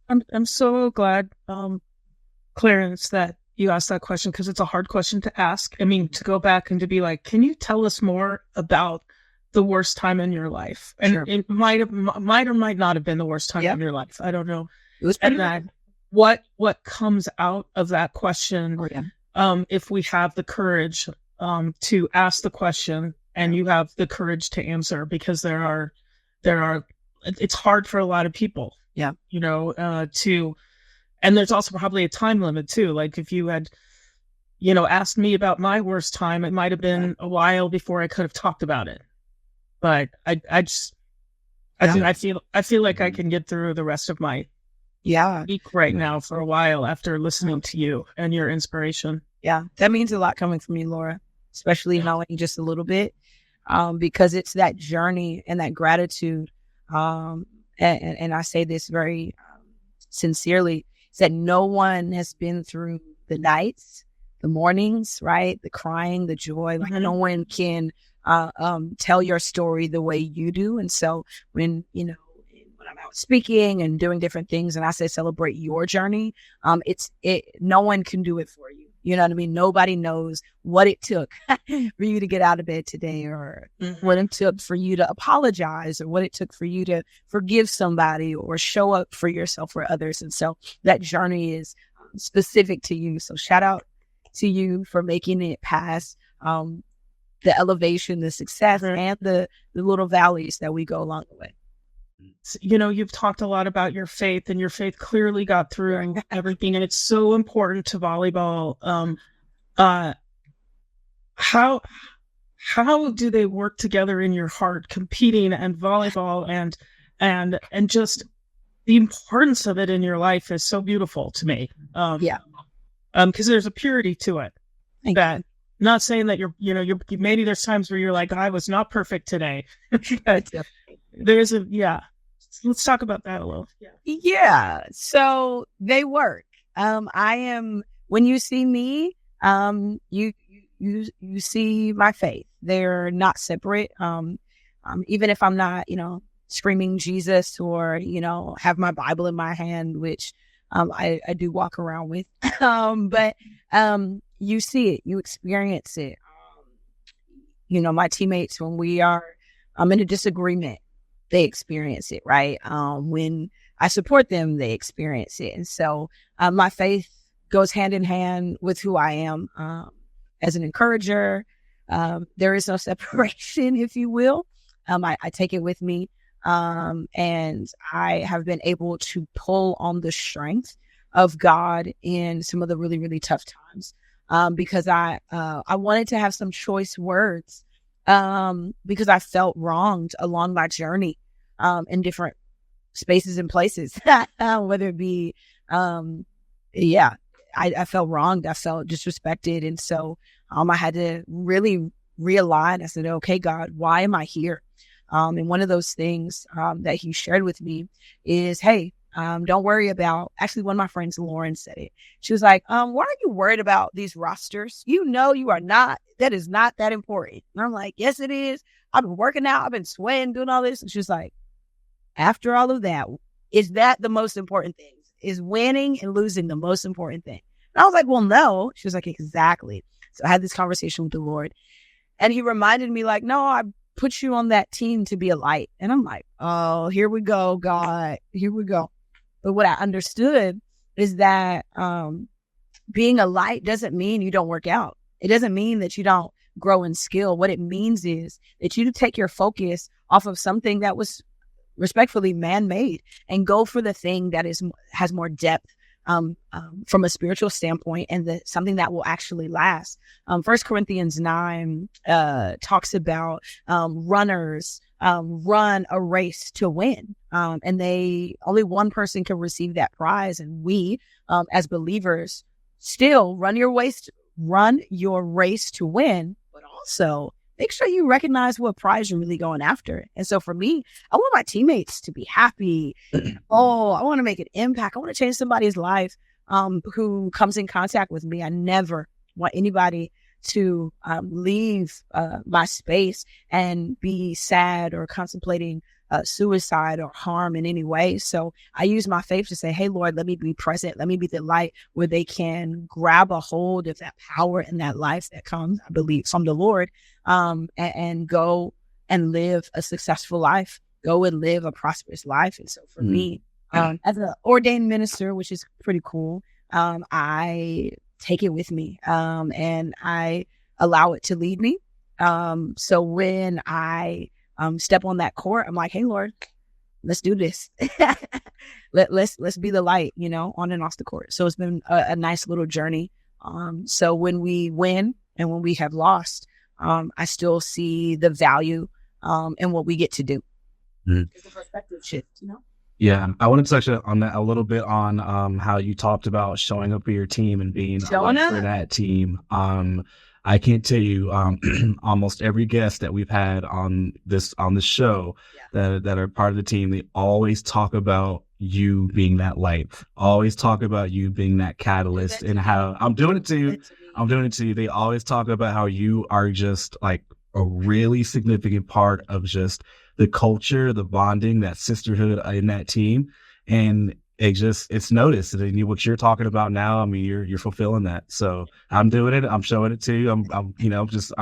[SPEAKER 4] I'm so glad, Clarence, that you asked that question, because it's a hard question to ask. I mean, to go back and to be like, can you tell us more about the worst time in your life? And
[SPEAKER 1] Sure.
[SPEAKER 4] It might or might not have been the worst time in your life. I don't know.
[SPEAKER 1] It was
[SPEAKER 4] and that what comes out of that question, if we have the courage to ask the question and you have the courage to answer, because there are it's hard for a lot of people.
[SPEAKER 1] Yeah.
[SPEAKER 4] And there's also probably a time limit too. Like if you had, asked me about my worst time, it might have been a while before I could have talked about it. But I feel like I can get through the rest of my week right now for a while after listening to you and your inspiration.
[SPEAKER 1] Yeah, that means a lot coming from you, Laura, especially knowing just a little bit, because it's that journey and that gratitude. And I say this very sincerely, is that no one has been through the nights, the mornings, right? The crying, the joy. Like no one can tell your story the way you do. And so when I'm out speaking and doing different things and I say celebrate your journey, no one can do it for you. You know what I mean? Nobody knows what it took for you to get out of bed today, or what it took for you to apologize, or what it took for you to forgive somebody or show up for yourself or others. And so that journey is specific to you. So shout out to you for making it past the elevation, the success, and the little valleys that we go along the way.
[SPEAKER 4] you know, you've talked a lot about your faith, and your faith clearly got through and everything, and it's so important to volleyball. How do they work together in your heart, competing and volleyball, and just the importance of it in your life is so beautiful to me. Because there's a purity to it. That not saying that you're maybe there's times where you're like, I was not perfect today. There's let's talk about that a little.
[SPEAKER 1] Yeah. So they work. I am, when you see me, you see my faith. They're not separate. Even if I'm not, screaming Jesus or, have my Bible in my hand, which I do walk around with. But you see it, you experience it. My teammates, when we are in a disagreement, they experience it, right? When I support them, they experience it. And so my faith goes hand in hand with who I am as an encourager. There is no separation, if you will. I take it with me. And I have been able to pull on the strength of God in some of the really, really tough times. Because I wanted to have some choice words, because I felt wronged along my journey, in different spaces and places, whether it be, I felt wronged. I felt disrespected. And so, I had to really realign. I said, okay, God, why am I here? And one of those things, that he shared with me is, hey, don't worry about, actually one of my friends, Lauren, said it. She was like, why are you worried about these rosters? You are not, that is not that important. And I'm like, yes, it is. I've been working out. I've been sweating, doing all this. And she was like, after all of that, is that the most important thing? Is winning and losing the most important thing? And I was like, well, no. She was like, exactly. So I had this conversation with the Lord, and he reminded me, like, no, I put you on that team to be a light. And I'm like, oh, here we go, God, here we go. But what I understood is that being a light doesn't mean you don't work out. It doesn't mean that you don't grow in skill. What it means is that you take your focus off of something that was respectfully man-made and go for the thing that has more depth from a spiritual standpoint, and something that will actually last. 1 Corinthians 9 talks about runners run a race to win, and only one person can receive that prize. And we, as believers, still run your race to win, but also make sure you recognize what prize you're really going after. And so for me, I want my teammates to be happy. Oh, I want to make an impact. I want to change somebody's life who comes in contact with me. I never want anybody to leave my space and be sad or contemplating suicide or harm in any way. So I use my faith to say, hey, Lord, let me be present. Let me be the light where they can grab a hold of that power and that life that comes, I believe, from the Lord, and go and live a successful life, go and live a prosperous life. And so for me, as an ordained minister, which is pretty cool, I take it with me, and I allow it to lead me. So when I step on that court, I'm like, hey, Lord, let's do this. Let's be the light, on and off the court. So it's been a nice little journey. So when we win and when we have lost, I still see the value in what we get to do. It's a perspective shift,
[SPEAKER 3] Yeah, I want to touch on that a little bit on how you talked about showing up for your team and being a light for that team. I can't tell you, almost every guest that we've had on this show that are part of the team, they always talk about you being that light, always talk about you being that catalyst, and how I'm doing it to you. They always talk about how you are just like a really significant part of just the culture, the bonding, that sisterhood in that team. And it's noticed. And what you're talking about now, I mean, you're fulfilling that. So I'm doing it. I'm showing it to you. I'm just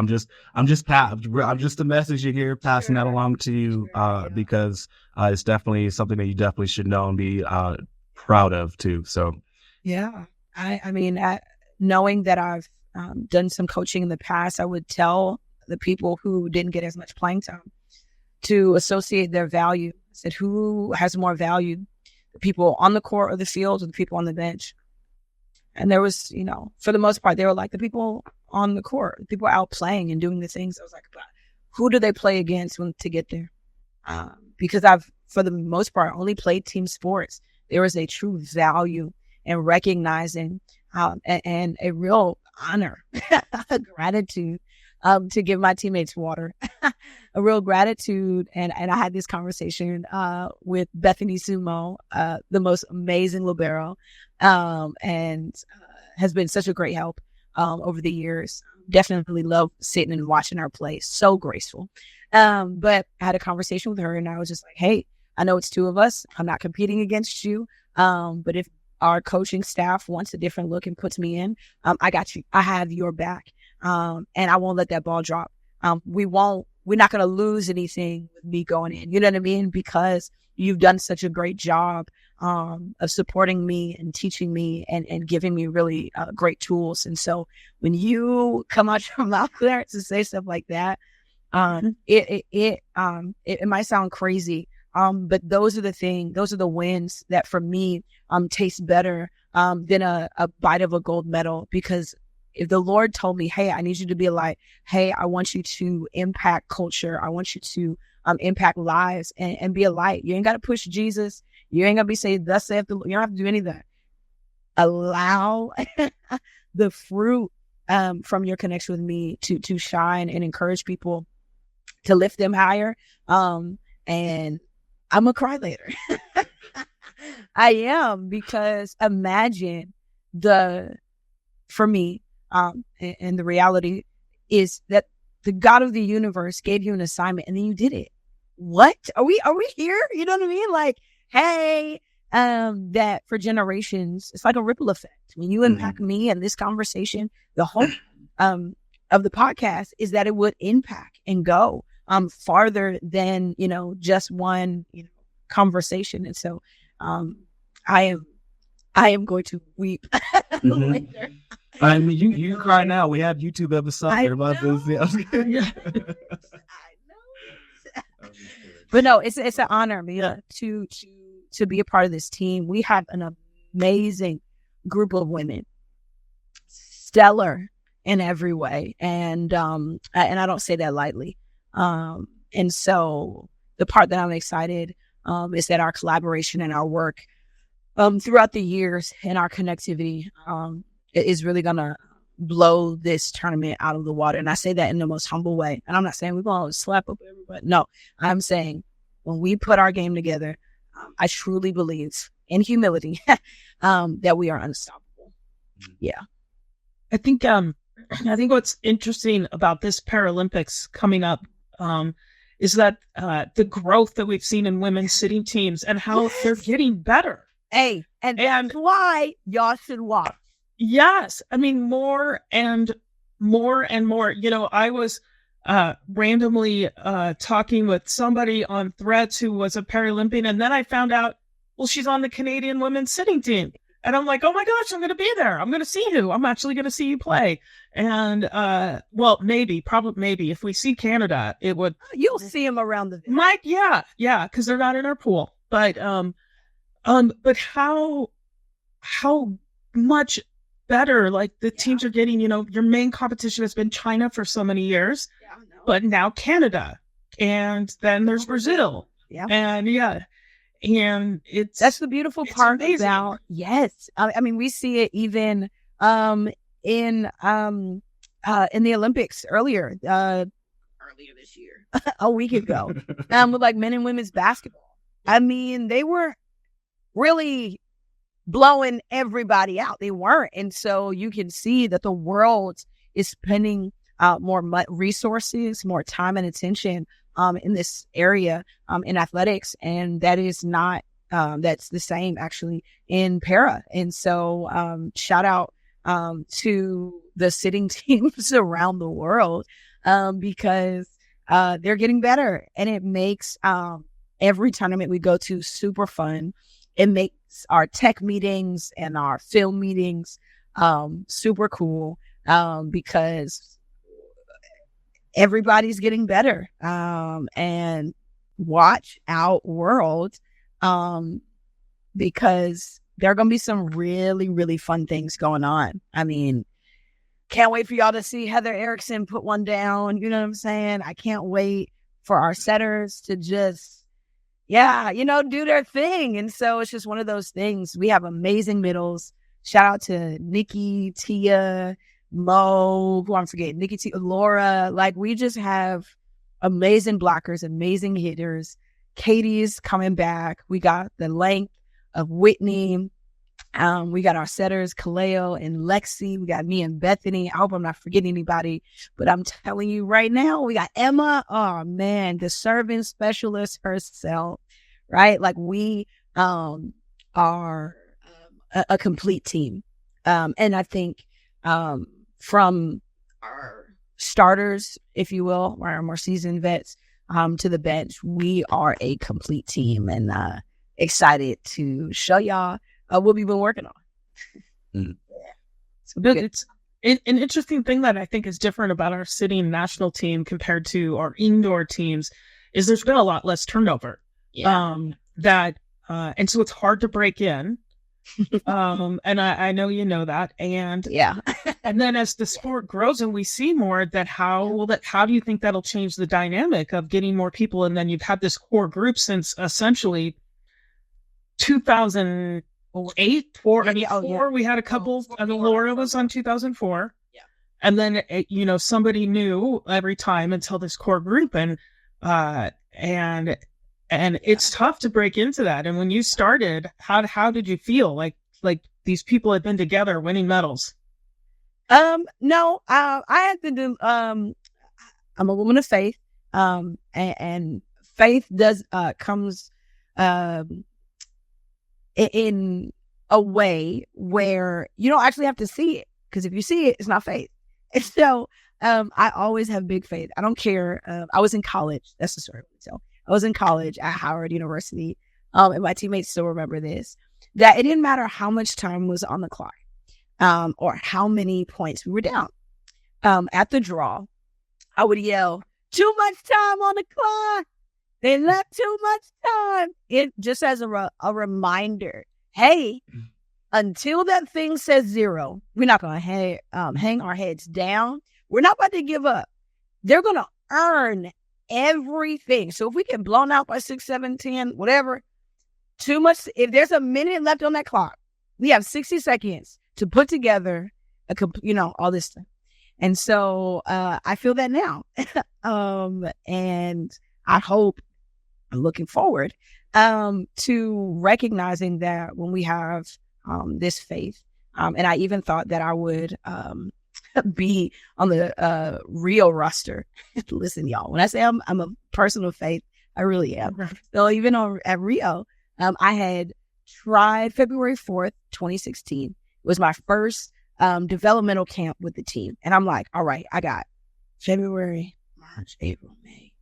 [SPEAKER 3] the messenger here, passing that along to you, because it's definitely something that you definitely should know and be proud of too. So,
[SPEAKER 1] yeah, I mean, knowing that I've done some coaching in the past, I would tell the people who didn't get as much playing time to associate their value said, who has more value, the people on the court or the field or the people on the bench? And there was, for the most part, they were like the people on the court, the people out playing and doing the things. I was like, who do they play against to get there? Because I've, for the most part, only played team sports. There was a true value in recognizing and a real honor, a gratitude to give my teammates water, a real gratitude. And I had this conversation with Bethany Sumo, the most amazing libero, and has been such a great help over the years. Definitely love sitting and watching her play. So graceful. But I had a conversation with her and I was just like, hey, I know it's two of us. I'm not competing against you. But if our coaching staff wants a different look and puts me in, I got you. I have your back. And I won't let that ball drop. We're not going to lose anything with me going in. You know what I mean? Because you've done such a great job of supporting me and teaching me and giving me really great tools. And so when you come out your mouth there to say stuff like that, it might sound crazy. But those are the wins that for me, taste better, than a bite of a gold medal. Because if the Lord told me, hey, I need you to be a light. Hey, I want you to impact culture. I want you to, impact lives and be a light. You ain't got to push Jesus. You ain't got to be saying, thus saith the Lord. You don't have to do any of that. Allow the fruit, from your connection with me to shine and encourage people, to lift them higher. And I'm gonna cry later. I am, because imagine for me, and the reality is that the God of the universe gave you an assignment and then you did it. What? Are we here? You know what I mean? Like, hey, that for generations, it's like a ripple effect. When you impact me and this conversation, the hope of the podcast is that it would impact and go farther than, just one, conversation. And so I am going to weep later.
[SPEAKER 3] I mean, you cry now. We have YouTube episodes about this.
[SPEAKER 1] But no, it's an honor, Mia, to be a part of this team. We have an amazing group of women, stellar in every way, and I don't say that lightly. And so the part that I'm excited is that our collaboration and our work throughout the years and our connectivity is really gonna blow this tournament out of the water. And I say that in the most humble way. And I'm not saying we're gonna slap up everybody. No, I'm saying when we put our game together, I truly believe in humility that we are unstoppable. Yeah.
[SPEAKER 4] I think what's interesting about this Paralympics coming up is that the growth that we've seen in women's sitting teams and how they're getting better.
[SPEAKER 1] Hey, and that's why y'all should watch.
[SPEAKER 4] Yes. I mean, more and more and more. I was randomly talking with somebody on Threads who was a Paralympian, and then I found out, well, she's on the Canadian women's sitting team. And I'm like, oh my gosh, I'm going to be there. I'm going to see you. I'm actually going to see you play. And, maybe if we see Canada, it would.
[SPEAKER 1] You'll see them around the.
[SPEAKER 4] Yeah. Cause they're not in our pool, but how much better, like the teams are getting, your main competition has been China for so many years, but now Canada, and then there's Brazil.
[SPEAKER 1] Yeah.
[SPEAKER 4] And
[SPEAKER 1] that's the beautiful part about, yes. I mean, we see it even in the Olympics earlier this year, a week ago, with like men and women's basketball. I mean, they were really blowing everybody out. They weren't. And so you can see that the world is spending more resources, more time and attention in this area in athletics. And that is not, that's the same actually in para. And so shout out to the sitting teams around the world because they're getting better. And it makes every tournament we go to super fun. It makes our tech meetings and our film meetings super cool because everybody's getting better. And watch out world, because there are going to be some really, really fun things going on. I mean, can't wait for y'all to see Heather Erickson put one down. You know what I'm saying? I can't wait for our setters to just, do their thing. And so it's just one of those things. We have amazing middles. Shout out to Nikki, Tia, Mo, who I'm forgetting, Nikki, Tia, Laura. Like, we just have amazing blockers, amazing hitters. Katie's coming back. We got the length of Whitney. We got our setters, Kaleo and Lexi. We got me and Bethany. I hope I'm not forgetting anybody, but I'm telling you right now, we got Emma. Oh man, the serving specialist herself, right? Like, we are a complete team. And I think from our starters, if you will, our more seasoned vets, to the bench, we are a complete team, and excited to show y'all what we've been working on.
[SPEAKER 4] So it's an interesting thing that I think is different about our sitting national team compared to our indoor teams is there's been a lot less turnover. And so it's hard to break in. And I know you know that. And and then as the sport grows and we see more, how do you think that'll change the dynamic of getting more people? And then you've had this core group since essentially 2008, we had a couple. Laura was on 2004, and then somebody new every time until this core group, and it's tough to break into that. And when you started, how did you feel? Like these people had been together winning medals?
[SPEAKER 1] No, I had to do. I'm a woman of faith, and faith comes in a way where you don't actually have to see it, because if you see it, it's not faith. And so I always have big faith. I don't care. I was in college. That's the story. So I was in college at Howard University, and my teammates still remember this, that it didn't matter how much time was on the clock, or how many points we were down. At the draw, I would yell, "Too much time on the clock. They left too much time." It just as a reminder, hey, until that thing says 0, we're not going to hang our heads down. We're not about to give up. They're going to earn everything. So if we get blown out by 6, 7, 10, whatever, too much. If there's a minute left on that clock, we have 60 seconds to put together all this stuff. And so I feel that now. And I hope, I'm looking forward to recognizing that when we have this faith, and I even thought that I would be on the Rio roster. Listen, y'all, when I say I'm a person of faith, I really am. So even at Rio, I had tried February 4th, 2016. It was my first developmental camp with the team. And I'm like, all right, I got February, March, April, May.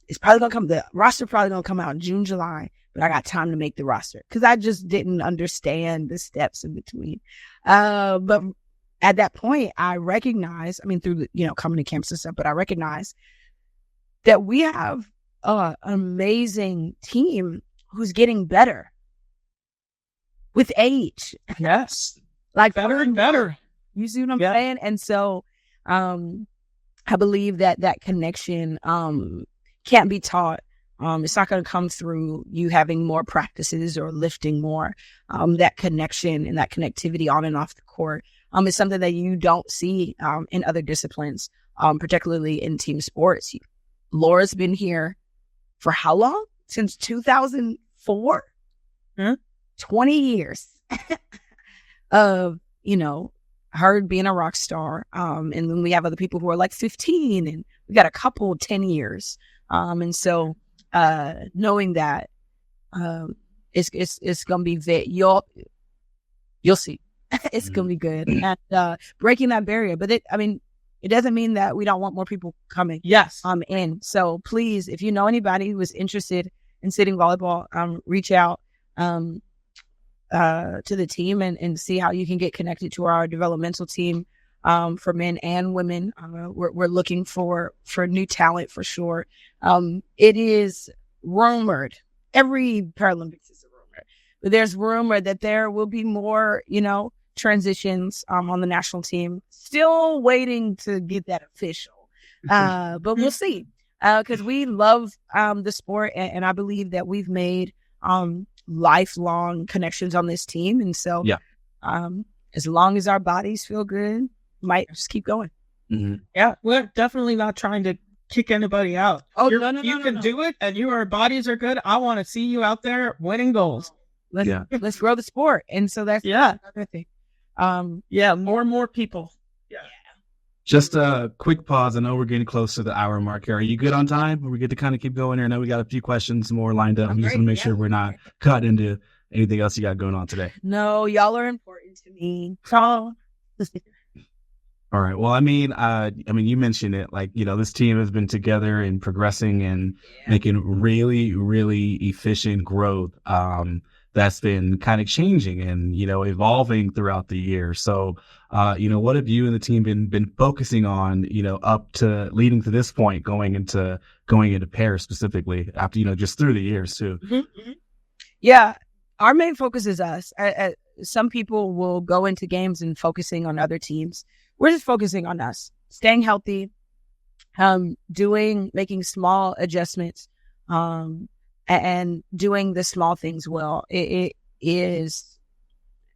[SPEAKER 1] It's probably going to come, the roster probably going to come out in June, July, but I got time to make the roster because I just didn't understand the steps in between. But at that point, I recognized, through, coming to camps and stuff, but I recognized that we have an amazing team who's getting better with age.
[SPEAKER 4] Yes.
[SPEAKER 1] Like
[SPEAKER 4] better and better.
[SPEAKER 1] You see what I'm saying? And so I believe that connection can't be taught. It's not going to come through you having more practices or lifting more. That connection and that connectivity on and off the court is something that you don't see in other disciplines, particularly in team sports. Laura's been here for how long? Since 2004? 20 years of, her being a rock star. And then we have other people who are like 15, and we got a couple 10 years. And so knowing that it's going to be you'll see. It's going to be good. And breaking that barrier. But it doesn't mean that we don't want more people coming.
[SPEAKER 4] Yes.
[SPEAKER 1] In. So please, if you know anybody who is interested in sitting volleyball, reach out to the team and see how you can get connected to our developmental team. for men and women. We're looking for new talent for sure. It is rumored, every Paralympics is a rumor, but there's rumor that there will be more, transitions on the national team. Still waiting to get that official, but we'll see. Because we love the sport, and I believe that we've made lifelong connections on this team, and so as long as our bodies feel good, might just keep going.
[SPEAKER 3] Mm-hmm.
[SPEAKER 4] Yeah, we're definitely not trying to kick anybody out.
[SPEAKER 1] Oh,
[SPEAKER 4] no, you can do it, and your bodies are good. I want to see you out there winning goals.
[SPEAKER 1] Let's grow the sport, and so that's another thing.
[SPEAKER 4] More and more people. Yeah.
[SPEAKER 3] Just a quick pause. I know we're getting close to the hour mark here. Are you good on time? Are we good to kind of keep going here? I know we got a few questions more lined up. I'm just going to make sure we're not cut into anything else you got going on today.
[SPEAKER 1] No, y'all are important to me.
[SPEAKER 3] All right. Well, I mean, you mentioned it. Like, this team has been together and progressing and making really, really efficient growth. That's been kind of changing and, evolving throughout the year. So, what have you and the team been focusing on, up to leading to this point, going into Paris specifically after, just through the years too?
[SPEAKER 1] Mm-hmm. Yeah. Our main focus is us. Some people will go into games and focusing on other teams. We're just focusing on us, staying healthy, making small adjustments, and doing the small things well. It is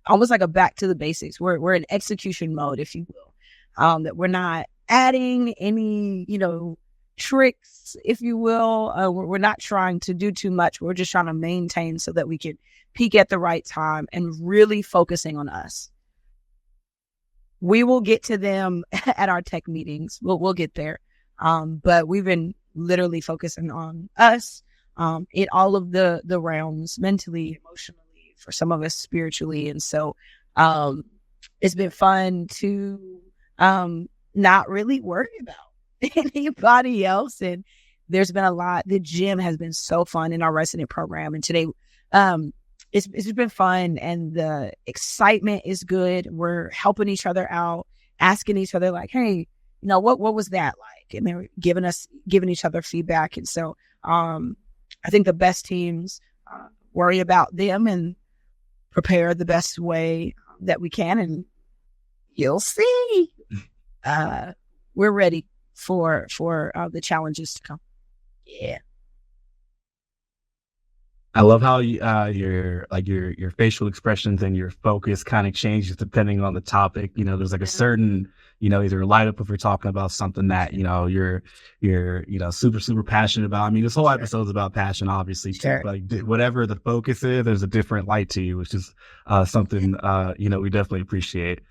[SPEAKER 1] almost like a back to the basics. We're in execution mode, if you will. That we're not adding any, tricks, if you will. We're not trying to do too much. We're just trying to maintain so that we can peak at the right time and really focusing on us. We will get to them at our tech meetings. We'll get there. But we've been literally focusing on us in all of the realms, mentally, emotionally, for some of us spiritually. And so it's been fun to not really worry about anybody else. And there's been a lot. The gym has been so fun in our resident program. And today it's been fun, and the excitement is good. We're helping each other out, asking each other like, hey, what was that like? And they're giving each other feedback. And so I think the best teams worry about them and prepare the best way that we can. And you'll see. We're ready for the challenges to come. Yeah.
[SPEAKER 3] I love how your facial expressions and your focus kind of changes depending on the topic. There's like a certain, either light up if we're talking about something that, you're super, super passionate about. I mean, this whole episode is about passion, obviously, too. Like whatever the focus is, there's a different light to you, which is something, we definitely appreciate.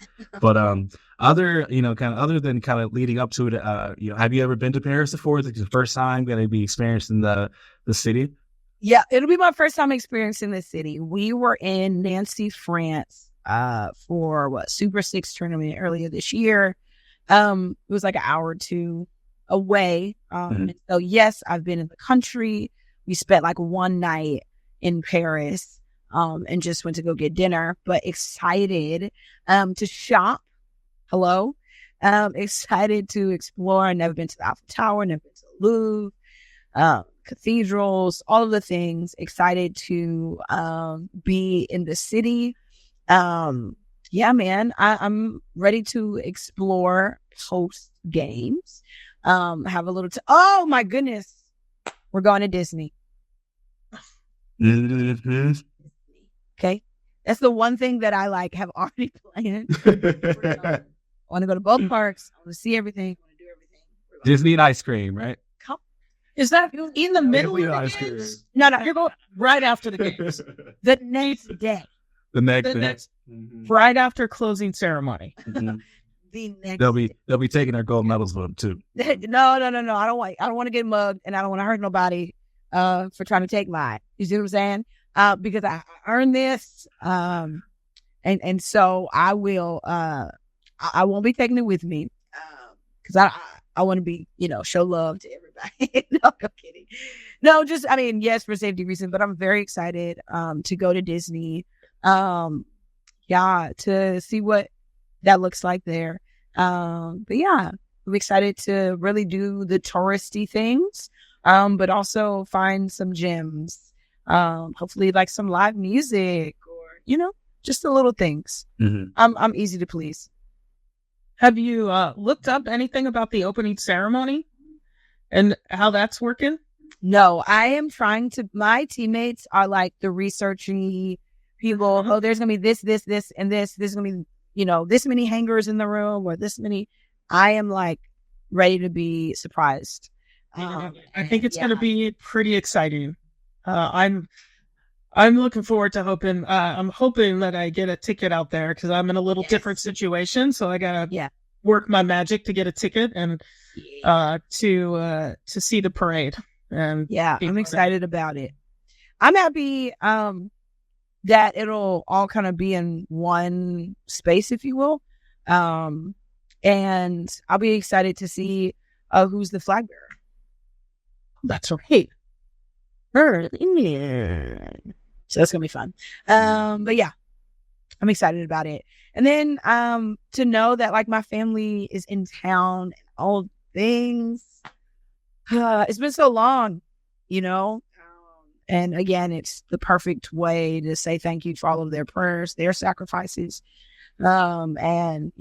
[SPEAKER 3] But other than kind of leading up to it, have you ever been to Paris before? Is it your first time going to be experiencing the city?
[SPEAKER 1] Yeah, it'll be my first time experiencing the city. We were in Nancy, France, for Super 6 tournament earlier this year. It was like an hour or two away. And so yes, I've been in the country. We spent like one night in Paris, and just went to go get dinner, but excited, to shop. Hello. Excited to explore. I've never been to the Eiffel Tower, never been to the Louvre. Cathedrals, all of the things. Excited to be in the city. Yeah, man, I'm ready to explore post games. Have a little oh my goodness, we're going to Disney. Okay, that's the one thing that I have already planned. I want to go to both parks. I want to see everything. I want to do everything.
[SPEAKER 3] Disney and ice cream, right?
[SPEAKER 4] Is that in the middle of the games? No, you're going right after the games.
[SPEAKER 1] The next day.
[SPEAKER 3] The next
[SPEAKER 4] right after closing ceremony.
[SPEAKER 3] Mm-hmm.
[SPEAKER 1] The next
[SPEAKER 3] they'll be taking their gold medals with them too.
[SPEAKER 1] No. I don't want to get mugged, and I don't want to hurt nobody for trying to take mine. You see what I'm saying? Because I earned this. And so I will I won't be taking it with me. Because I want to be, show love to everybody. No, I'm kidding. No, just, yes, for safety reasons, but I'm very excited to go to Disney. To see what that looks like there. But yeah, I'm excited to really do the touristy things, but also find some gems. Hopefully like some live music or, just the little things.
[SPEAKER 3] Mm-hmm.
[SPEAKER 1] I'm easy to please.
[SPEAKER 4] Have you looked up anything about the opening ceremony and how that's working?
[SPEAKER 1] No, I am trying to. My teammates are like the researchy people. Oh, there's gonna be this, and this. There's gonna be, this many hangers in the room or this many. I am like ready to be surprised.
[SPEAKER 4] I think it's gonna be pretty exciting. I'm looking forward to hoping. I'm hoping that I get a ticket out there because I'm in a little different situation. So I gotta work my magic to get a ticket and to see the parade. And
[SPEAKER 1] I'm excited about it. I'm happy that it'll all kind of be in one space, if you will. And I'll be excited to see who's the flag bearer.
[SPEAKER 4] That's right.
[SPEAKER 1] So that's gonna be fun. But yeah, I'm excited about it. And then to know that like my family is in town and all things. It's been so long, and again, it's the perfect way to say thank you for all of their prayers, their sacrifices. And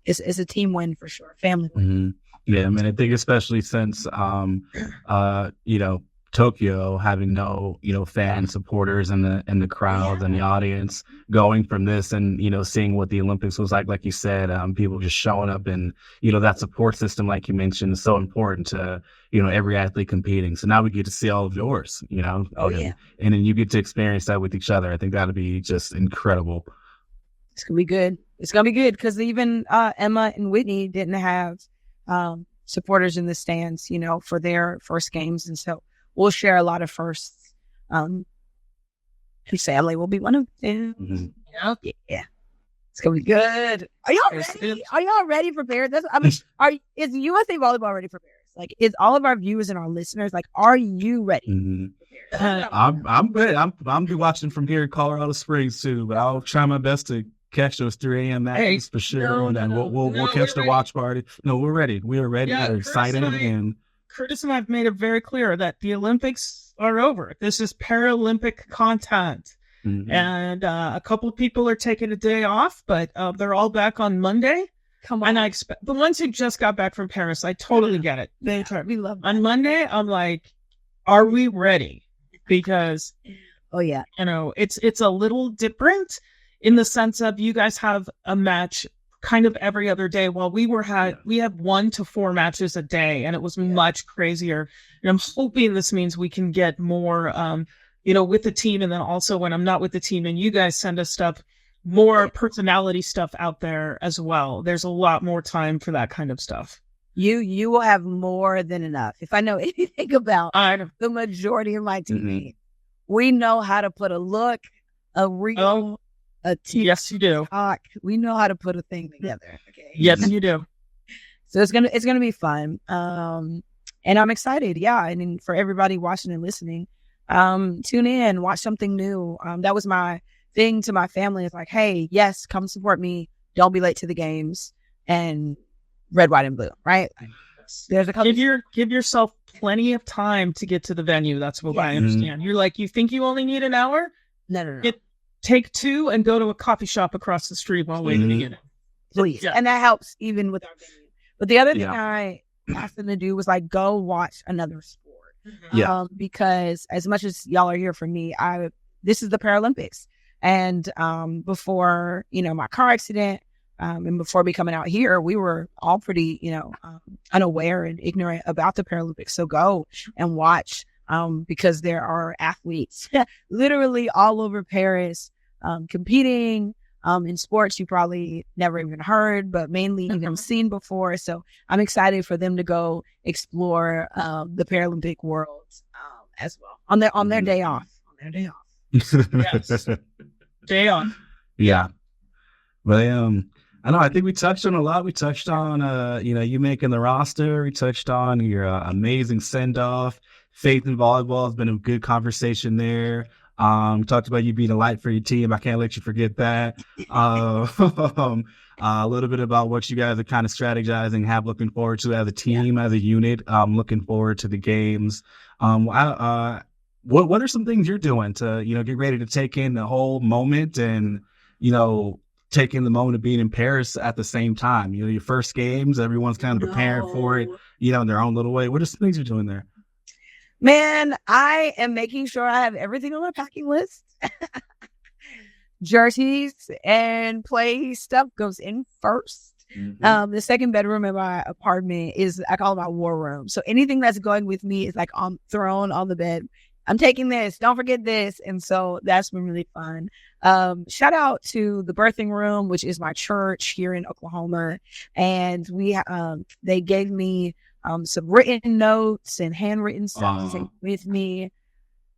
[SPEAKER 1] it's a team win for sure. Family win.
[SPEAKER 3] Mm-hmm. Yeah. I mean, I think especially since, Tokyo having no, fan supporters and the crowd and the audience, going from this and, seeing what the Olympics was like you said, people just showing up and, that support system, like you mentioned, is so important to, every athlete competing. So now we get to see all of yours, and then you get to experience that with each other. I think that'll be just incredible.
[SPEAKER 1] It's going to be good. It's going to be good because even Emma and Whitney didn't have supporters in the stands, for their first games. And so we'll share a lot of firsts. And family will be one of them.
[SPEAKER 3] Mm-hmm.
[SPEAKER 1] Yeah. It's gonna be good. Are y'all ready? Are y'all ready for Paris? Is USA Volleyball ready for Paris? Like, is all of our viewers and our listeners like, are you ready?
[SPEAKER 3] Mm-hmm. I'm ready. I'm be watching from here in Colorado Springs too, but I'll try my best to catch those 3 a.m. matches for sure. We'll catch the watch party. No, we're ready. We are ready. We're excited again.
[SPEAKER 4] Curtis and I have made it very clear that the Olympics are over. This is Paralympic content.
[SPEAKER 3] Mm-hmm.
[SPEAKER 4] And a couple of people are taking a day off, but they're all back on Monday.
[SPEAKER 1] Come on.
[SPEAKER 4] And I expect the ones who just got back from Paris, I totally get it.
[SPEAKER 1] We love that.
[SPEAKER 4] On Monday, I'm like, are we ready? Because, it's a little different in the sense of you guys have a match kind of every other day, while we have 1 to 4 matches a day, and it was much crazier. And I'm hoping this means we can get more, with the team, and then also when I'm not with the team and you guys send us stuff, more personality stuff out there as well. There's a lot more time for that kind of stuff.
[SPEAKER 1] You will have more than enough. If I know anything about the majority of my teammates, we know how to put a look, a reel, a TikTok.
[SPEAKER 4] Yes, you do.
[SPEAKER 1] We know how to put a thing together. Okay.
[SPEAKER 4] Yes, you do.
[SPEAKER 1] So it's gonna be fun. And I'm excited. Yeah, and for everybody watching and listening, tune in, watch something new. That was my thing to my family. It's like, hey, yes, come support me. Don't be late to the games. And red, white, and blue. Right? There's a couple.
[SPEAKER 4] Give yourself plenty of time to get to the venue. That's what I understand. You're like, you think you only need an hour?
[SPEAKER 1] No.
[SPEAKER 4] Take 2 and go to a coffee shop across the street while waiting to get it.
[SPEAKER 1] Please. Yeah. And that helps even with our venue. But the other thing I asked them to do was like, go watch another sport. Because as much as y'all are here for me, this is the Paralympics. And before, my car accident, and before me coming out here, we were all pretty, unaware and ignorant about the Paralympics. So go and watch. Because there are athletes literally all over Paris competing in sports you probably never even heard, but mainly even seen before. So I'm excited for them to go explore the Paralympic world as well on their day off.
[SPEAKER 4] Yes. Day off.
[SPEAKER 3] Yeah. Well, I know. I think we touched on a lot. We touched on, you making the roster. We touched on your amazing send off. Faith in volleyball has been a good conversation there. Talked about you being a light for your team. I can't let you forget that. A little bit about what you guys are kind of strategizing, have looking forward to as a team, as a unit. Looking forward to the games. What are some things you're doing to, get ready to take in the whole moment and, take in the moment of being in Paris at the same time? Your first games, everyone's kind of preparing for it, in their own little way. What are some things you're doing there?
[SPEAKER 1] Man, I am making sure I have everything on my packing list. Jerseys and play stuff goes in first. Mm-hmm. The second bedroom in my apartment is, I call it my war room. So anything that's going with me is like thrown on the bed. I'm taking this. Don't forget this. And so that's been really fun. Shout out to the birthing room, which is my church here in Oklahoma. And they gave me some written notes and handwritten stuff with me.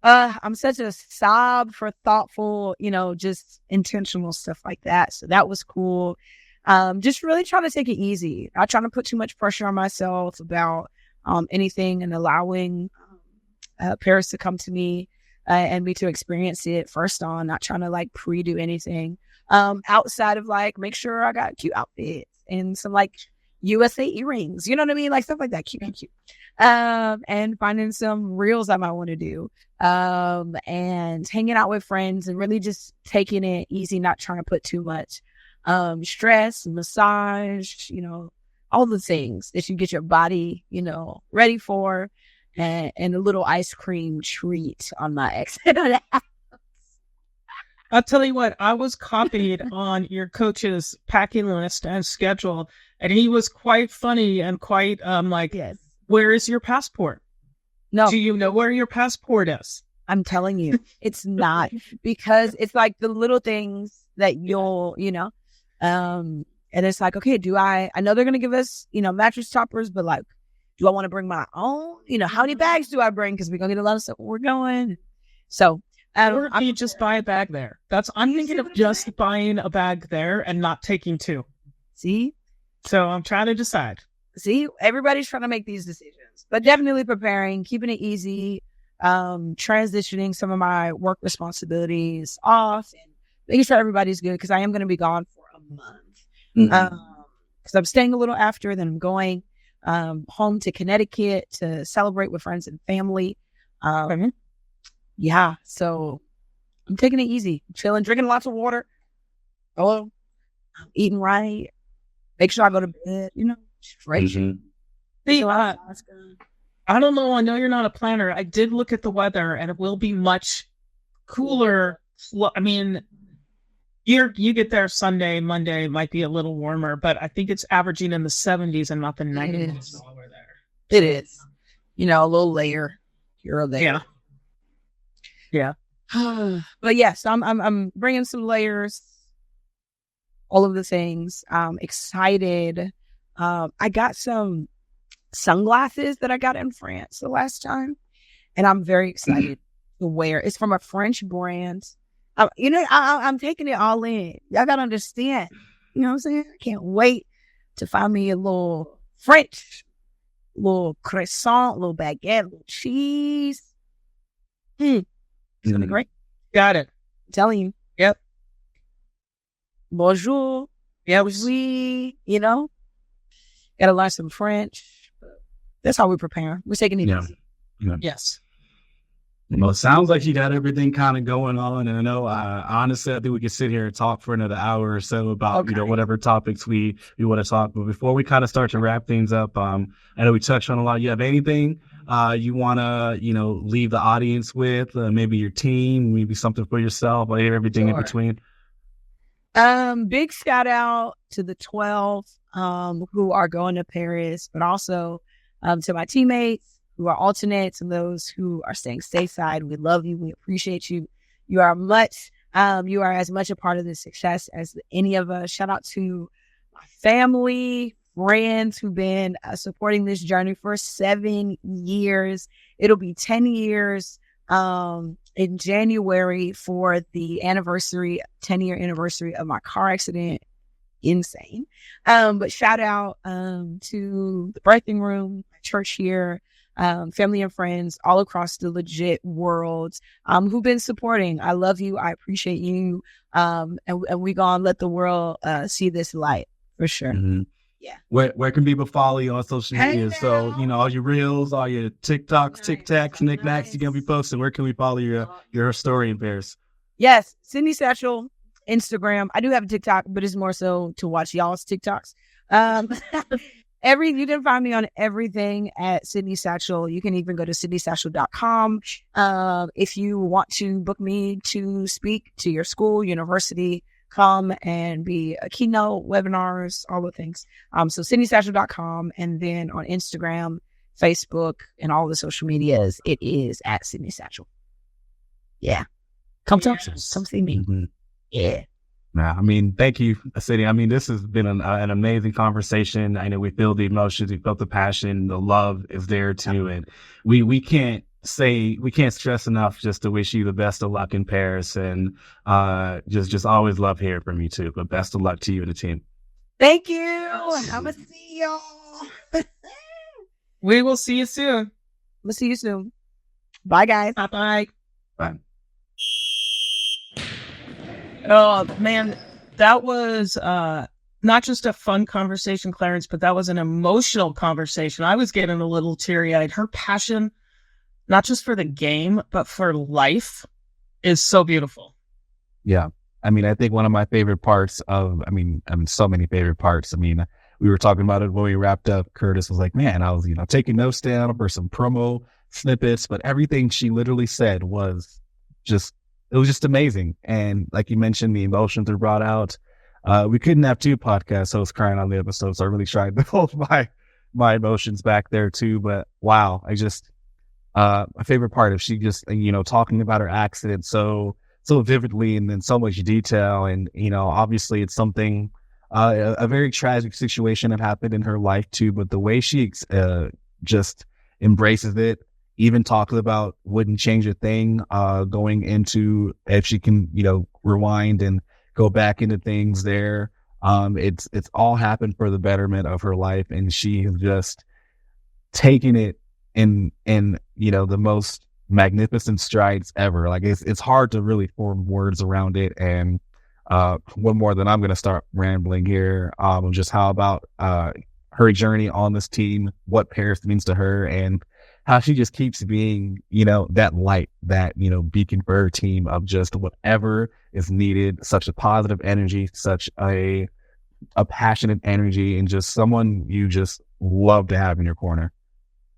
[SPEAKER 1] I'm such a sob for thoughtful, just intentional stuff like that. So that was cool. Just really trying to take it easy. Not trying to put too much pressure on myself about anything, and allowing Paris to come to me and me to experience it first on, not trying to like pre-do anything outside of like, make sure I got cute outfits and some like USA earrings, you know what I mean? Like stuff like that, cute. And finding some reels I might want to do, and hanging out with friends and really just taking it easy, not trying to put too much stress, massage, all the things that you get your body, ready for, and a little ice cream treat on my exit.
[SPEAKER 4] I'll tell you what, I was copied on your coach's packing list and schedule, and he was quite funny and quite yes. Where is your passport?
[SPEAKER 1] No.
[SPEAKER 4] Do you know where your passport is?
[SPEAKER 1] I'm telling you, it's not, because it's like the little things that you'll, and it's like, okay, I know they're going to give us, mattress toppers, but like, do I want to bring my own? How many bags do I bring? Because we're going to get a lot of stuff when we're going. So,
[SPEAKER 4] or do you just buy a bag there? I'm thinking of just buying a bag there and not taking two.
[SPEAKER 1] See?
[SPEAKER 4] So I'm trying to decide.
[SPEAKER 1] See, everybody's trying to make these decisions, but definitely preparing, keeping it easy, transitioning some of my work responsibilities off, and making sure everybody's good, because I am going to be gone for a month. Because I'm staying a little after, then I'm going home to Connecticut to celebrate with friends and family. Yeah, so I'm taking it easy, chilling, drinking lots of water. I'm eating right. Make sure I go to bed, straight.
[SPEAKER 4] See, I don't know. I know you're not a planner. I did look at the weather, and it will be much cooler. I mean, you get there Sunday, Monday might be a little warmer, but I think it's averaging in the 70s and not the 90s.
[SPEAKER 1] It is. A little layer here or there.
[SPEAKER 4] Yeah.
[SPEAKER 1] But yes, I'm bringing some layers. All of the things. Excited. I got some sunglasses that I got in France the last time, and I'm very excited to wear. It's from a French brand. I'm taking it all in. Y'all gotta understand. You know what I'm saying? I can't wait to find me a little French, little croissant, little baguette, little cheese. It's gonna be great.
[SPEAKER 4] Got it.
[SPEAKER 1] I'm telling you.
[SPEAKER 4] Yep.
[SPEAKER 1] Bonjour. Yeah, oui. Gotta learn some French. That's how we prepare. We're taking it easy.
[SPEAKER 4] Yes.
[SPEAKER 3] Well, it sounds like you got everything kind of going on. And I know, honestly, I think we could sit here and talk for another hour or so about, whatever topics we want to talk. But before we kind of start to wrap things up, I know we touched on a lot. You have anything you want to, leave the audience with? Maybe your team, maybe something for yourself, or everything in between?
[SPEAKER 1] Big shout out to the 12 who are going to Paris, but also to my teammates who are alternates and those who are staying stateside. We love you. We appreciate you. You are as much a part of the success as any of us. Shout out to my family, friends who've been supporting this journey for 7 years. It'll be 10 years in January for the 10-year anniversary of my car accident. Insane. But shout out to the birthing room, my church here, family and friends all across the legit world who've been supporting. I love you. I appreciate you. And we gonna let the world see this light for sure.
[SPEAKER 3] Mm-hmm.
[SPEAKER 1] Yeah.
[SPEAKER 3] Where can people follow you on social media?
[SPEAKER 1] Hey
[SPEAKER 3] So, all your reels, all your TikToks, TikToks, knickknacks, you're going to be posting. Where can we follow your story in Paris?
[SPEAKER 1] Yes. Sydney Satchell, Instagram. I do have a TikTok, but it's more so to watch y'all's TikToks. You can find me on everything at Sydney Satchell. You can even go to sydneysatchell.com. If you want to book me to speak to your school, university, come and be a keynote, webinars, all the things. So sydneysatchell.com, and then on Instagram, Facebook, and all the social medias, it is at Sydney Satchell. Yeah. Come talk to us. Come see me.
[SPEAKER 3] Mm-hmm.
[SPEAKER 1] Yeah.
[SPEAKER 3] Nah, thank you, Sydney. This has been an amazing conversation. I know we feel the emotions, we felt the passion, the love is there too. And we can't stress enough just to wish you the best of luck in Paris, and just always love hearing from you too. But best of luck to you and the team.
[SPEAKER 1] Thank you. I'm gonna see y'all.
[SPEAKER 4] We will see you soon.
[SPEAKER 1] We'll see you soon. Bye, guys.
[SPEAKER 4] Bye.
[SPEAKER 3] Bye.
[SPEAKER 4] Oh man, that was not just a fun conversation, Clarence, but that was an emotional conversation. I was getting a little teary-eyed. Her passion, not just for the game, but for life, is so beautiful.
[SPEAKER 3] Yeah. I think one of my favorite parts of, so many favorite parts. We were talking about it when we wrapped up. Curtis was like, man, I was, taking notes down for some promo snippets, but everything she literally said was just amazing. And like you mentioned, the emotions are brought out. We couldn't have two podcast hosts crying on the episode, so I really tried to hold my emotions back there too. But wow, my favorite part of she just, talking about her accident so vividly and in so much detail. And, obviously it's something, a very tragic situation that happened in her life too, but the way she just embraces it, even talks about wouldn't change a thing, going into, if she can, rewind and go back into things there. It's all happened for the betterment of her life. And she has just taken it in the most magnificent strides ever. Like it's hard to really form words around it. And one more than I'm going to start rambling here, just how about her journey on this team, what Paris means to her, and how she just keeps being, that light, that, beacon for her team of just whatever is needed, such a positive energy, such a passionate energy, and just someone you just love to have in your corner.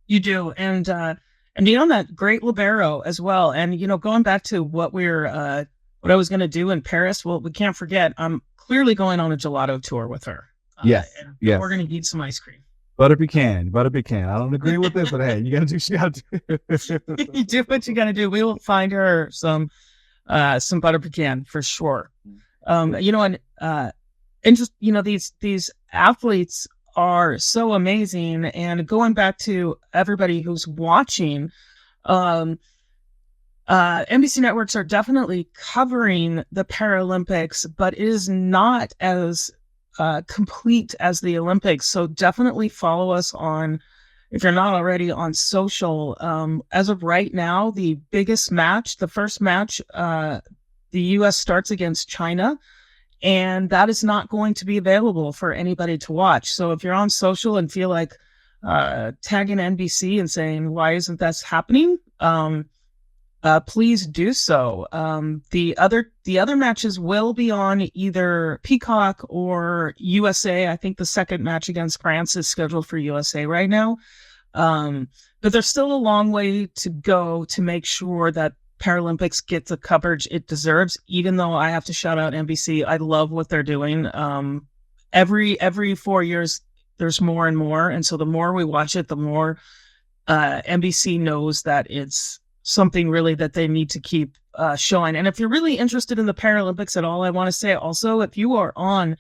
[SPEAKER 4] You do. And that great libero as well. And, going back to what I was going to do in Paris, well, we can't forget, I'm clearly going on a gelato tour with her.
[SPEAKER 3] Yes.
[SPEAKER 4] We're going to eat some ice cream.
[SPEAKER 3] Butter pecan. I don't agree with it, but hey, you got to do what you got to do.
[SPEAKER 4] You do what you got to do. We will find her some butter pecan for sure. And just, these athletes are so amazing. And going back to everybody who's watching, NBC networks are definitely covering the Paralympics, but it is not as complete as the Olympics. So definitely follow us if you're not already, on social. As of right now, the biggest match, the first match, the U.S. starts against China, and that is not going to be available for anybody to watch. So if you're on social and feel like tagging NBC and saying, why isn't this happening? Please do so. The other matches will be on either Peacock or USA. I think the second match against France is scheduled for USA right now. But there's still a long way to go to make sure that Paralympics gets the coverage it deserves, even though I have to shout out NBC. I love what they're doing. Every 4 years, there's more and more. And so the more we watch it, the more NBC knows that it's something really that they need to keep showing. And if you're really interested in the Paralympics at all, I want to say also, if you are on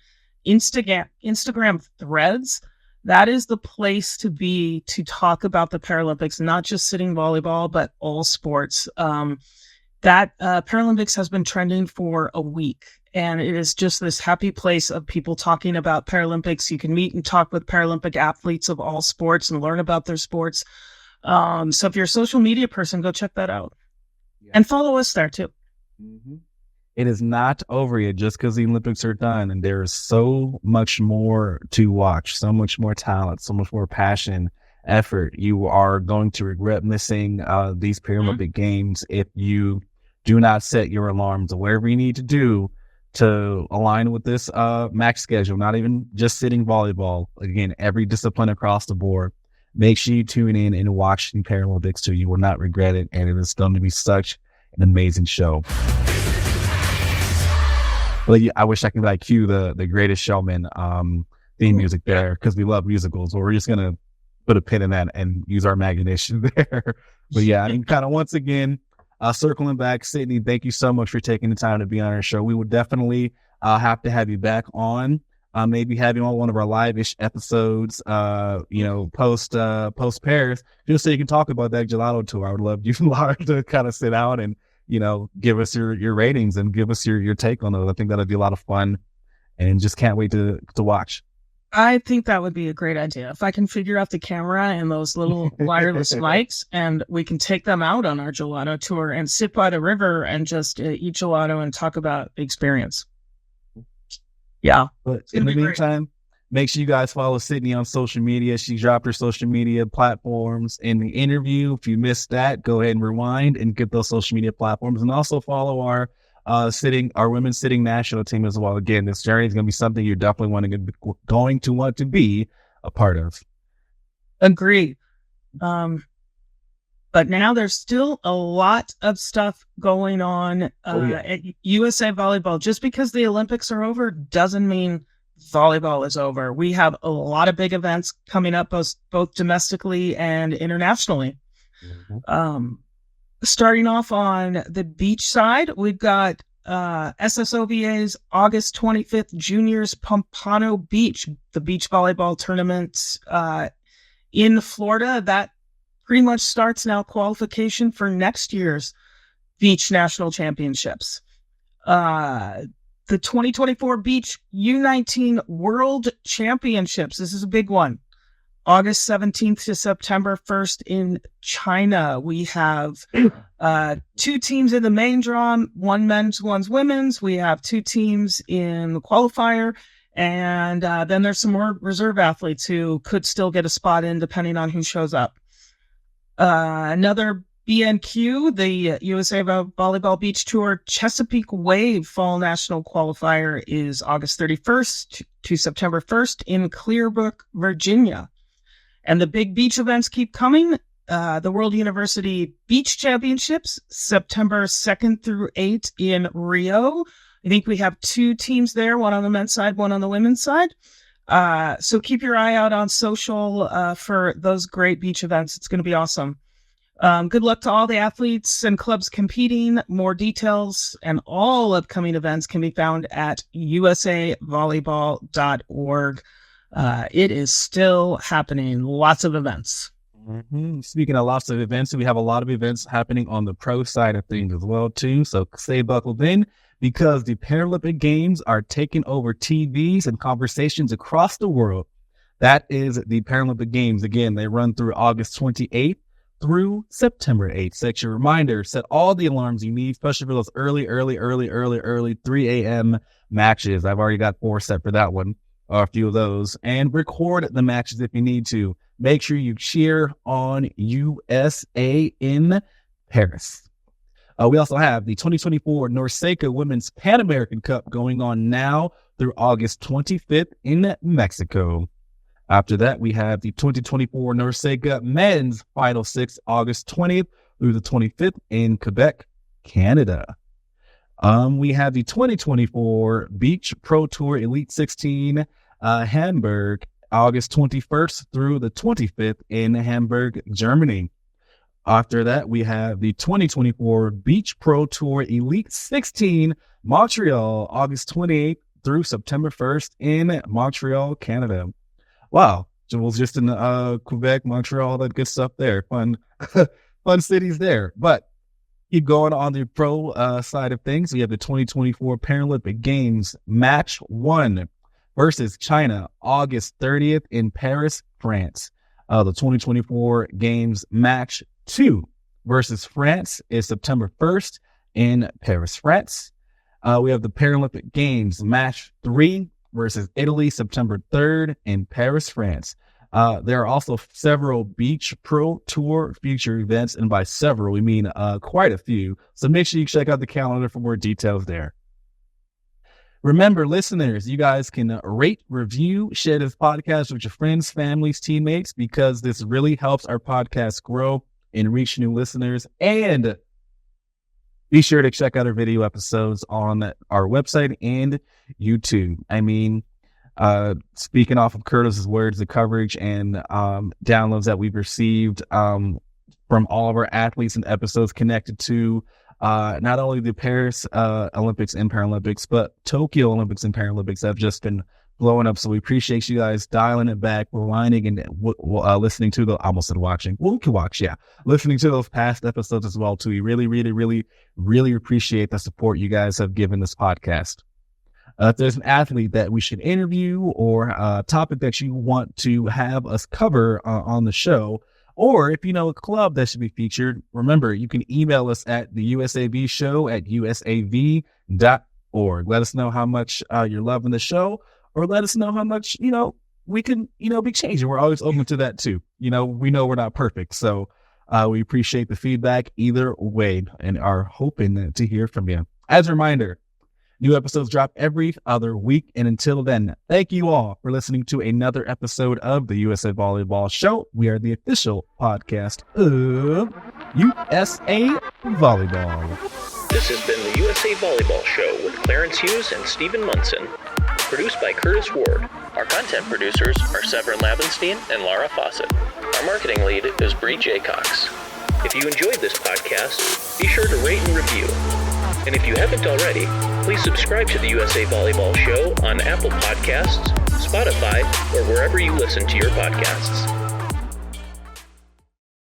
[SPEAKER 4] Instagram threads, that is the place to be to talk about the Paralympics, not just sitting volleyball, but all sports. That Paralympics has been trending for a week, and it is just this happy place of people talking about Paralympics. You can meet and talk with Paralympic athletes of all sports and learn about their sports. So if you're a social media person, go check that out.
[SPEAKER 3] Yeah.
[SPEAKER 4] And follow us there too.
[SPEAKER 3] Mm-hmm. It is not over yet just because the Olympics are done, and there is so much more to watch, so much more talent, so much more passion, effort. You are going to regret missing these Paralympic Games if you do not set your alarms or whatever you need to do to align with this max schedule, not even just sitting volleyball. Again, every discipline across the board. Make sure you tune in and watch the Paralympics too. You will not regret it, and it is going to be such an amazing show. But I wish I could cue the Greatest Showman theme music there, because we love musicals. Or we're just gonna put a pin in that and use our imagination there. But yeah, I mean, kind of once again, circling back, Sydney, thank you so much for taking the time to be on our show. We would definitely have to have you back on. Maybe have you on one of our live-ish episodes, post Paris, just so you can talk about that gelato tour. I would love you to kind of sit out and give us your ratings and give us your take on those. I think that'd be a lot of fun, and just can't wait to watch.
[SPEAKER 4] I think that would be a great idea. If I can figure out the camera and those little wireless mics, and we can take them out on our gelato tour and sit by the river and just eat gelato and talk about the experience. Yeah.
[SPEAKER 3] But in the meantime, make sure you guys follow Sydney on social media. She dropped her social media platforms in the interview. If you missed that, go ahead and rewind and get those social media platforms, and also follow our women's sitting national team as well. Again, this journey is going to be something you're definitely going to want to be a part of.
[SPEAKER 4] Agree. But now there's still a lot of stuff going on at USA Volleyball. Just because the Olympics are over doesn't mean volleyball is over. We have a lot of big events coming up, both domestically and internationally. Mm-hmm. Starting off on the beach side, we've got SSOVA's August 25th Juniors Pompano Beach, the beach volleyball tournament in Florida. That pretty much starts now qualification for next year's beach national championships. The 2024 Beach U19 World Championships. This is a big one. August 17th to September 1st in China. We have two teams in the main draw, one men's, one's women's. We have two teams in the qualifier. And then there's some more reserve athletes who could still get a spot in depending on who shows up. Another BNQ, the USA Volleyball Beach Tour Chesapeake Wave Fall National Qualifier is August 31st to September 1st in Clearbrook, Virginia. And the big beach events keep coming. The World University Beach Championships, September 2nd through 8th in Rio. I think we have two teams there, one on the men's side, one on the women's side. So keep your eye out on social for those great beach events. It's going to be awesome. Good luck to all the athletes and clubs competing. More details and all upcoming events can be found at usavolleyball.org. It is still happening. Lots of events.
[SPEAKER 3] Mm-hmm. Speaking of lots of events, we have a lot of events happening on the pro side of things as well, too. So stay buckled in, because the Paralympic Games are taking over TVs and conversations across the world. That is the Paralympic Games. Again, they run through August 28th through September 8th. Set your reminder, set all the alarms you need, especially for those early 3 a.m. matches. I've already got 4 set for that one, or a few of those, and record the matches if you need to. Make sure you cheer on USA in Paris. We also have the 2024 NORCECA Women's Pan American Cup going on now through August 25th in Mexico. After that, we have the 2024 NORCECA Men's Final Six, August 20th through the 25th in Quebec, Canada. We have the 2024 Beach Pro Tour Elite 16 Hamburg, August 21st through the 25th in Hamburg, Germany. After that, we have the 2024 Beach Pro Tour Elite 16 Montreal, August 28th through September 1st in Montreal, Canada. Wow, it was just in Quebec, Montreal, all that good stuff there. Fun cities there. But keep going on the pro side of things. We have the 2024 Paralympic Games Match 1 versus China, August 30th in Paris, France. The 2024 Games Match 2 versus France is September 1st in Paris, France. We have the Paralympic Games Match 3 versus Italy, September 3rd in Paris, France. There are also several Beach Pro Tour future events, and by several, we mean quite a few. So make sure you check out the calendar for more details there. Remember, listeners, you guys can rate, review, share this podcast with your friends, families, teammates, because this really helps our podcast grow and reach new listeners. And be sure to check out our video episodes on our website and YouTube. I mean, speaking off of Curtis's words, the coverage and downloads that we've received from all of our athletes and episodes connected to not only the Paris Olympics and Paralympics, but Tokyo Olympics and Paralympics have just been blowing up. So we appreciate you guys dialing it back, rewinding, and listening to the, I almost said watching. Well, we can watch, yeah. Listening to those past episodes as well, too. We really, really, really, really appreciate the support you guys have given this podcast. If there's an athlete that we should interview or a topic that you want to have us cover on the show, or if you know a club that should be featured, remember, you can email us at the USAV show at usav.org. Let us know how much you're loving the show, or let us know how much, we can, be changing. We're always open to that too. We know we're not perfect. So we appreciate the feedback either way and are hoping to hear from you. As a reminder, new episodes drop every other week. And until then, thank you all for listening to another episode of the USA Volleyball Show. We are the official podcast of USA Volleyball.
[SPEAKER 5] This has been the USA Volleyball Show with Clarence Hughes and Stephen Munson. Produced by Curtis Ward. Our content producers are Severin Labenstein and Laura Fawcett. Our marketing lead is Bree J. Cox. If you enjoyed this podcast, be sure to rate and review. And if you haven't already, please subscribe to the USA Volleyball Show on Apple Podcasts, Spotify, or wherever you listen to your podcasts.